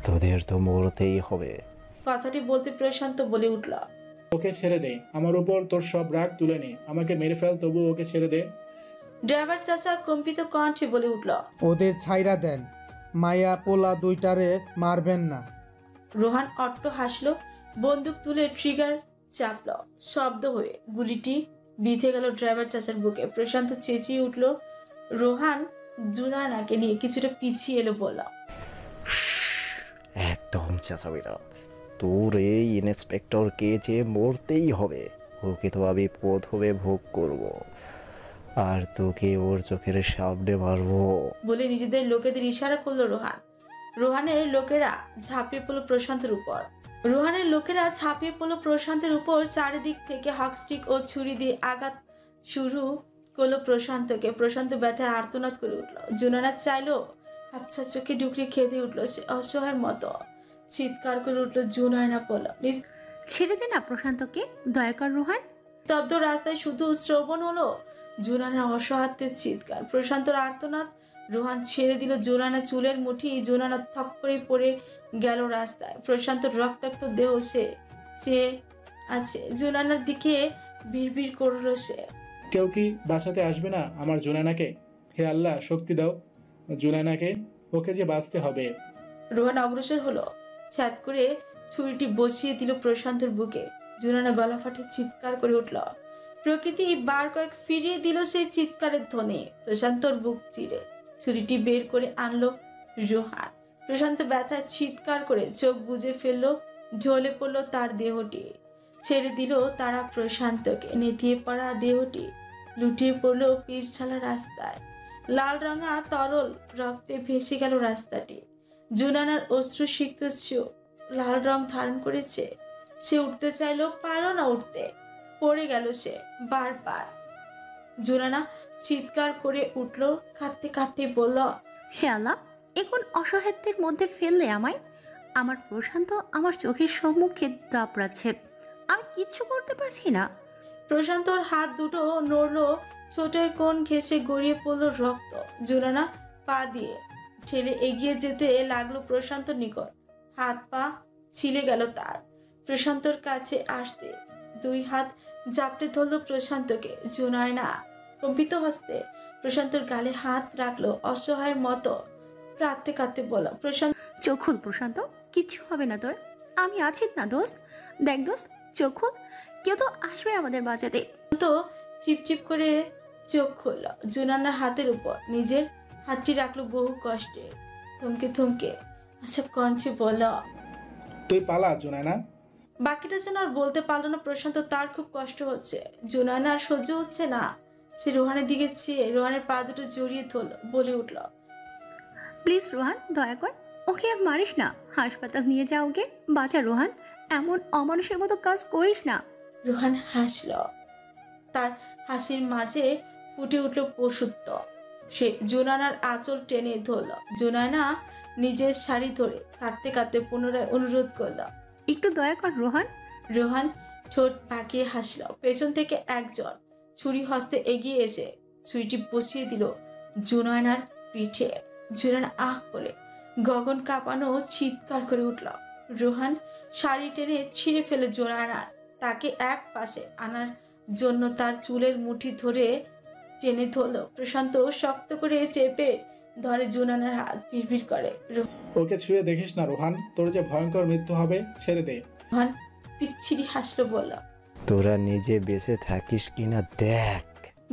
L: তোদের তো মরতেই হবে।
B: কথাটি বলতে প্রশান্ত বলে উঠল,
E: ওকে ছেড়ে দে, আমার উপর তোর সব রাগ তুলে নে, আমাকে মেরে ফেল, তবু ওকে ছেড়ে দে।
B: ড্রাইভার চাচা কম্পিত কণ্ঠে বলে উঠল।
K: ওদের ছাইরা দেন, মায়া পোলা দুইটারে মারবেন না।
B: রোহান অট্ট হাসলো, বন্দুক তুলে ট্রিগার চাপল। শব্দ হয়ে গুলিটি বিঁধে গেল ড্রাইভার চাচার বুকে। প্রশান্ত চেঁচিয়ে উঠল। রোহান জুনানাকে নিয়ে কিছুটা পিছিয়ে এলো, বলল,
L: একদম চেঁচাবি না। তোর এই ইন্সপেক্টরকে যে মরতেই হবে, ওকে তো আমি প্রথমে ভোগ করব, আর তোকে ওর চোখের সামনে মারবো।
B: বলে নিজেদের লোকেদের ইশারা করলো রোহান। রোহানের লোকেরা ঝাঁপিয়ে পড়লো প্রশান্তের উপর। চারিদিক থেকে হকস্টিক ও ছুরি দিয়ে আঘাত শুরু করলো প্রশান্তকে। প্রশান্ত ব্যথায় আর্তনাদ করে উঠল। জুনানা চাইলো, হাফছা চোখে ডুকরে খেতে উঠলো। সে অসহায়ের মতো চিৎকার করে উঠলো। জুনায়না বলল,
C: ছেড়ে দে না প্রশান্তকে, দয়া কর রোহান।
B: স্তব্ধ রাস্তায় শুধু শ্রবণ হলো জুনানার অসহায়ত্বের চিৎকার, প্রশান্তর আর্তনাদ। রোহান ছেড়ে দিল জুনানা চুলের মুঠি। জুনানা থপ করে পড়ে গেল রাস্তায়। প্রশান্তর রক্তাক্ত দেহ সে চেয়ে আছে। জুনানার দিকে বিড়বিড় করলো সে,
E: কেউ কি বাঁচাতে আসবে না আমার জুনানাকে? হে আল্লাহ, শক্তি দাও জুনানাকে, ওকে যে বাঁচতে হবে।
B: রোহান অগ্রসর হলো, ছ্যাদ করে ছুরিটি বসিয়ে দিল প্রশান্তর বুকে। জুনানা গলা ফাটে চিৎকার করে উঠল। প্রকৃতি বার কয়েক ফিরিয়ে দিল সেই চিৎকারের ধ্বনি। প্রশান্তর বুক চিরে ছুরিটি বের করে আনলো রোহান। প্রশান্ত ব্যথায় চিৎকার করে চোখ বুজে ফেললো। ঢলে পড়লো তার দেহটি। ছেড়ে দিল তারা প্রশান্তকে। নেতিয়ে পড়া দেহটি লুটিয়ে পড়লো পিচ ঢালা রাস্তায়। লাল রঙা তরল রক্তে ভেসে গেল রাস্তাটি। জুনানার অশ্রুসিক্ত চোখ লাল রং ধারণ করেছে। সে উঠতে চাইলো, পারল না উঠতে। পড়ে গেল সে বারবার। জুনানা চিৎকার করে উঠল, কাঁদতে কাঁদতে বলল,
C: হে আল্লাহ, এখন অসহায়ত্বের মধ্যে ফেললে আমায়। আমার প্রশান্ত আমার চোখের সম্মুখে দাপড়াচ্ছে, আমি কিচ্ছু করতে পারছি না।
B: প্রশান্তর হাত দুটো নড়লো, ছোটের কোণ ঘেঁষে গড়িয়ে পড়লো রক্ত। জুনানা পা দিয়ে ঠেলে এগিয়ে যেতে লাগলো প্রশান্তর নিকট। হাত পা ছিলে গেল তার। প্রশান্তর কাছে আসতে দুই হাত জাপটে ধরলো প্রশান্তকে। জুনায়না কম্পিত হস্তে প্রশান্তর গালে হাত রাখলো, অসহায়ের মতো কাঁদতে কাঁদতে বলল, প্রশান্ত,
C: চোখ খুল প্রশান্ত, কিচ্ছু হবে না তোর, আমি আছি না দোস্ত। দেখ দোস্ত, চোখ খুল, কেউ তো আসবে আমাদের বাঁচাতে।
B: তো চিপচিপ করে চোখ খুলল। জুনানার হাতের উপর নিজের হাতটি রাখলো বহু কষ্টে। থমকে থমকে আচ্ছা কঞ্চে বলল,
E: তুই পালা জুনানা।
B: বাকিটা যেন আর বলতে পারলো না প্রশান্ত। তার খুব কষ্ট হচ্ছে, জুনানার সহ্য হচ্ছে না। সে রোহানের দিকে চেয়ে রোহানের পা দুটো জড়িয়ে ধরল, বলে উঠল,
C: প্লিজ রোহান, দয়া কর, ওকে আর মারিস না, হাসপাতাল নিয়ে যা ওকে, বাঁচা রোহান, এমন অমানুষের মতো কাজ করিস না।
B: রোহান হাসল। তার হাসির মাঝে ফুটে উঠল পশুত্ব। সে জুনানার আঁচল টেনে ধরল। জুনানা নিজের শাড়ি ধরে কাঁদতে কাঁদতে পুনরায় অনুরোধ করল,
C: একটু দয়া কর রোহান।
B: রোহান ঠোঁট পাকিয়ে হাসল। পেছন থেকে একজন ছুরি হস্তে এগিয়ে এসে ছুরিটি বসিয়ে দিল জুনানার পিঠে। জুনানা আহ করে গগন কাঁপানো চিৎকার করে উঠল। রোহান শাড়ি টেনে ছিঁড়ে ফেলে জুনানার। তাকে এক পাশে আনার জন্য তার চুলের মুঠি ধরে টেনে ধরল। প্রশান্ত শক্ত করে চেপে ধরে জুনানার হাত। ভিড় করে,
E: ওকে ছুঁয়ে দেখিস না রোহান, তোর যে ভয়ঙ্কর মৃত্যু হবে, ছেড়ে দে।
B: রোহান পিচ্ছিরি হাসলো, বলল,
L: তোরা নিজে বেঁচে থাকিস কিনা দেখ।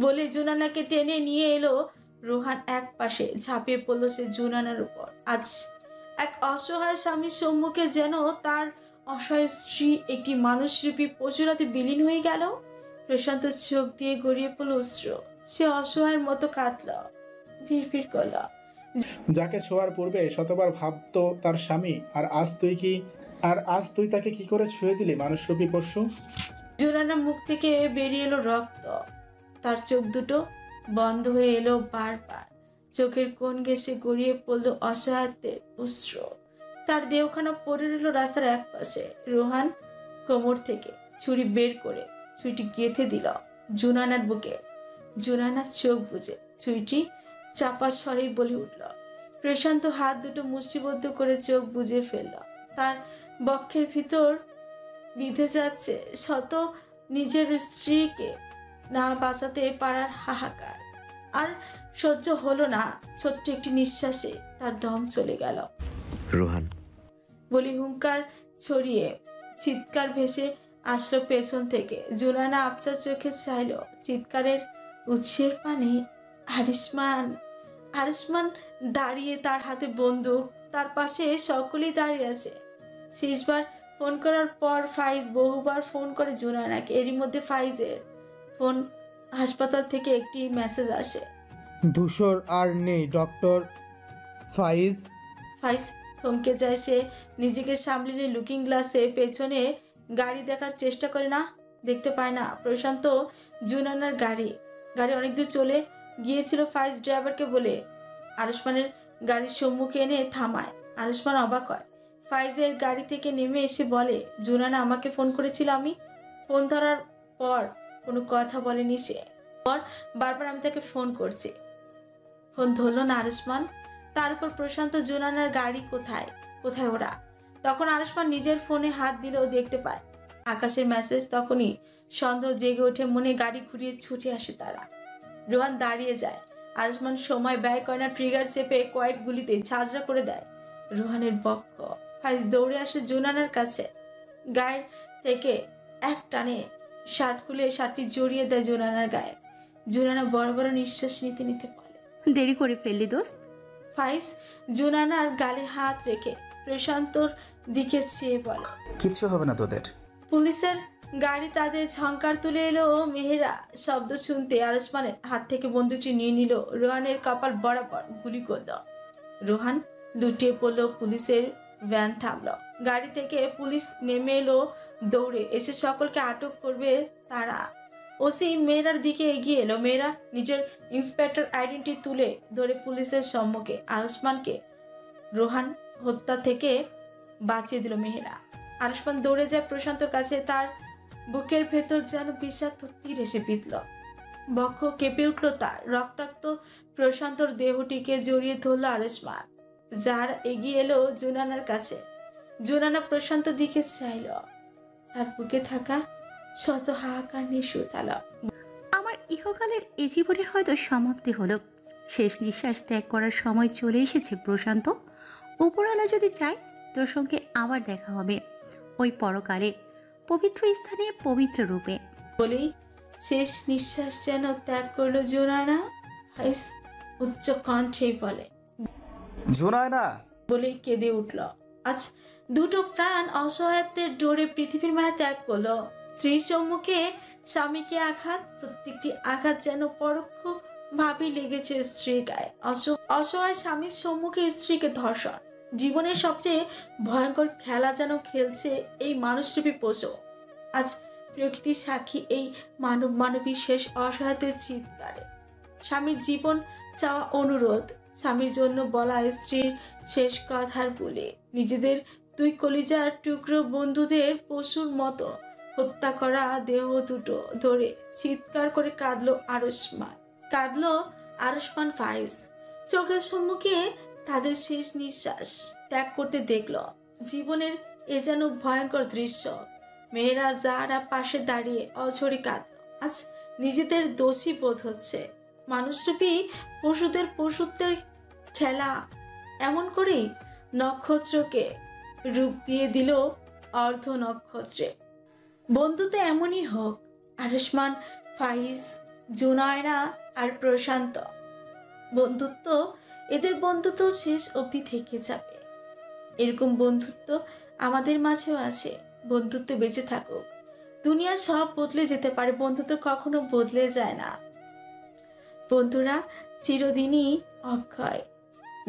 B: বলে জুনানাকে টেনে নিয়ে এলো। রোহান এক পাশে ঝাঁপিয়ে পড়লো সে জুনানার উপর। আজ এক অসহায় স্বামীর সম্মুখে যেন তার অসহায় স্ত্রী একটি মানুষরূপী পশুরাতে বিলীন হয়ে গেল। প্রশান্ত চোখ দিয়ে গড়িয়ে পড়ল অশ্রু। সে অসহায়ের মতো কাঁদল, ভিড় করল।
E: যাকে ছোঁয়ার পূর্বে শতবার ভাবতো তার স্বামী, আর আজ তুই তাকে কি করে ছুঁয়ে দিলি মানুষরূপী পশু।
B: জুনানার মুখ থেকে বেরিয়ে এলো রক্ত। তার চোখ দুটো বন্ধ হয়ে এলো বারবার। চোখের কোণ ঘেঁষে গড়িয়ে পড়ল অসহায়ত্বের অশ্রু। তার দেহখানা পড়ে রইল রাস্তার এক পাশে। রোহান কোমর থেকে ছুরি বের করে ছুরিটি গেঁথে দিল জুনানার বুকে। জুনানার চোখ বুজে ছুরিটি চাপা স্বরেই বলে উঠল। প্রশান্ত হাত দুটো মুষ্টিবদ্ধ করে চোখ বুজে ফেলল। তার বক্ষের ভিতর বিঁধে যাচ্ছে শত নিজের স্ত্রীকে না বাঁচাতে পারার হাহাকার। আর সহ্য হলো না, ছোট্ট একটি নিঃশ্বাসে তার দম চলে গেল।
F: রোহান
B: বলি হুঙ্কার ছড়িয়ে চিৎকার ভেসে আসলো পেছন থেকে। জুনানা আবছা চোখে চাইল চিৎকারের উৎসের পানে। আরিশমান আরিশমান দাঁড়িয়ে, তার হাতে বন্দুক, তার পাশে সকলেই দাঁড়িয়ে আছে। শেষবার ফোন করার পর ফাইজ বহুবার ফোন করে জুনানাকে। এরই মধ্যে ফাইজের ফোন হাসপাতাল থেকে একটি মেসেজ আসে।
K: ধূসর আর নেই ডক্টর ফাইজ।
B: ফাইজ থমকে যায়। সে নিজেকে সামলে নিয়ে লুকিং গ্লাসে পেছনে গাড়ি দেখার চেষ্টা করে, না দেখতে পায় না প্রশান্ত জুনানার গাড়ি অনেক দূর চলে গিয়েছিল। ফাইজ ড্রাইভারকে বলে আরুষ্মানের গাড়ির সম্মুখে এনে থামায়। আরুষ্মান অবাক হয়। ফাইজের গাড়ি থেকে নেমে এসে বলে, জুনানা আমাকে ফোন করেছিল, আমি ফোন ধরার পর কোনো কথা বলেনি সে। বারবার আমি তাকে ফোন করছি, ফোন ধরলো না আরুষ্মান। তারপর প্রশান্ত জুনানার গাড়ি কোথায় ওরা? তখন আরুষ্মান নিজের ফোনে হাত দিলেও দেখতে পায় আকাশের মেসেজ। তখনই সন্দেহ জেগে ওঠে মনে, গাড়ি ঘুরিয়ে ছুটে আসে তারা। রোহান দাঁড়িয়ে যায়। আরুষ্মান সময় ব্যয় করে না, ট্রিগার চেপে কয়েক গুলিতে ঝাঁঝরা করে দেয় রোহানের বক্ষ। ফাইজ দৌড়ে আসে জুনানার কাছে, গায়ের থেকে এক টানে শার্ট খুলে শার্টটি জড়িয়ে দেয় জুনানার গায়ে। জুনানা বড় বড় নিঃশ্বাস নিতে নিতে বলে,
C: দেরি করে ফেললি দোস্ত।
B: ফাইজ জুনানার গালে হাত রেখে প্রশান্তর দিকে চেয়ে বলে,
D: কিচ্ছু হবে না তোদের।
B: পুলিশের গাড়ি তাদের ঝংকার তুলে এলো। মেহেরা শব্দ শুনতে আরুষ্মানের হাত থেকে বন্দুকটি নিয়ে নিল। রোহানের কপাল বরাবর গুলি করল। রোহান লুটিয়ে পড়ল। পুলিশের ভ্যান থামলো। গাড়ি থেকে পুলিশ নেমে এলো দৌড়ে। এসে সকলকে আটক করবে তারা। ওসি মেয়েরার দিকে এগিয়ে এলো। মেয়েরা নিজের ইন্সপেক্টর আইডেন্টি তুলে ধরে পুলিশের সম্মুখে আরুষ্মানকে রোহান হত্যা থেকে বাঁচিয়ে দিল মেহেরা। আরুষ্মান দৌড়ে যায় প্রশান্তর কাছে। তার বুকের ভেতর যেন বিষাক্ত তীর এসে বিঁধল। বক্ষ কেঁপে উঠল তার। রক্তাক্ত প্রশান্তর দেহটিকে জড়িয়ে ধরল আরুষ্মান। যার এগিয়ে এলো জুনানার কাছে। জুনানা প্রশান্ত দিকে চাইল। তার বুকে থাকা শত হাহাকার নিয়ে সুতাল।
C: আমার ইহকালের এ জীবনের হয়তো সমাপ্তি হলো। শেষ নিঃশ্বাস ত্যাগ করার সময় চলে এসেছে প্রশান্ত। উপরওয়ালা যদি চায় তোর সঙ্গে আবার দেখা হবে ওই পরকালে, পবিত্র স্থানে, পবিত্র রূপে।
B: বলেই শেষ নিঃশ্বাস যেন ত্যাগ করলো জুনানা। ফাইজ উচ্চ কণ্ঠে বলে,
D: জুনায়না
B: বলে কেঁদে উঠল। আজ দুটো প্রাণ অসহায়ত্বের ডোরে পৃথিবীর মায়া ত্যাগ করলো। স্ত্রীর সম্মুখে স্বামীকে আঘাত, প্রত্যেকটি আঘাত যেন পরোক্ষ ভাবে লেগেছে স্ত্রীর গায়ে। অসহায় স্বামীর সম্মুখে স্ত্রীকে ধর্ষণ, জীবনের সবচেয়ে ভয়ঙ্কর খেলা যেন খেলছে এই মানুষরূপী পশু। আজ প্রকৃতি সাক্ষী এই মানবী শেষ অসহায়তের চিৎকারে। স্বামীর জীবন চাওয়া অনুরোধ, স্বামীর জন্য বলা স্ত্রীর শেষ কথার বলে, নিজেদের দুই কলিজার টুকরো বন্ধুদের পশুর মতো হত্যা করা দেহ দুটো ধরে চিৎকার করে কাঁদলো আরুষ্মান। ফাইজ চোখের সম্মুখে তাদের শেষ নিঃশ্বাস ত্যাগ করতে দেখল। জীবনের এ যেন ভয়ঙ্কর দৃশ্য। মেয়েরা যারা পাশে দাঁড়িয়ে অঝরে কাঁদল। আজ নিজেদের দোষী বোধ হচ্ছে। মানুষরূপী পশুত্বের খেলা এমন করেই নক্ষত্রকে রূপ দিয়ে দিল অর্ধ নক্ষত্রে। বন্ধুত্ব এমনই হোক। আরুষ্মান, ফাইজ, জুনায়না আর প্রশান্ত বন্ধুত্ব, এদের বন্ধুত্ব শেষ অবধি থেকে যাবে। এরকম বন্ধুত্ব আমাদের মাঝেও আছে। বন্ধুত্ব বেঁচে থাকুক। দুনিয়া সব বদলে যেতে পারে, বন্ধুত্ব কখনো বদলে যায় না। বন্ধুরা চিরদিনই অক্ষয়।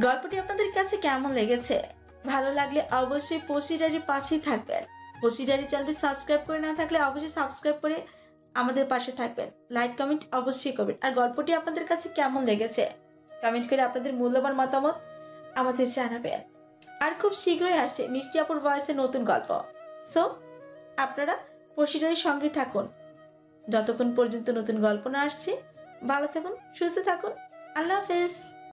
B: গল্পটি আপনাদের কাছে কেমন লেগেছে? ভালো লাগলে অবশ্যই পশি ডায়েরির পাশেই থাকবেন। পশি ডায়েরি চ্যানেলটি সাবস্ক্রাইব করে না থাকলে অবশ্যই সাবস্ক্রাইব করে আমাদের পাশে থাকবেন। লাইক কমেন্ট অবশ্যই করবেন। আর গল্পটি আপনাদের কাছে কেমন লেগেছে কমেন্ট করে আপনাদের মূল্যবান মতামত আমাদের জানাবেন। আর খুব শীঘ্রই আসছে মিষ্টি আপুর ভয়েসে নতুন গল্প। সো আপনারা পশি ডায়েরির সঙ্গে থাকুন যতক্ষণ পর্যন্ত নতুন গল্প না আসছে। ভালো থাকুন, সুস্থ থাকুন। আল্লাহ হাফেজ।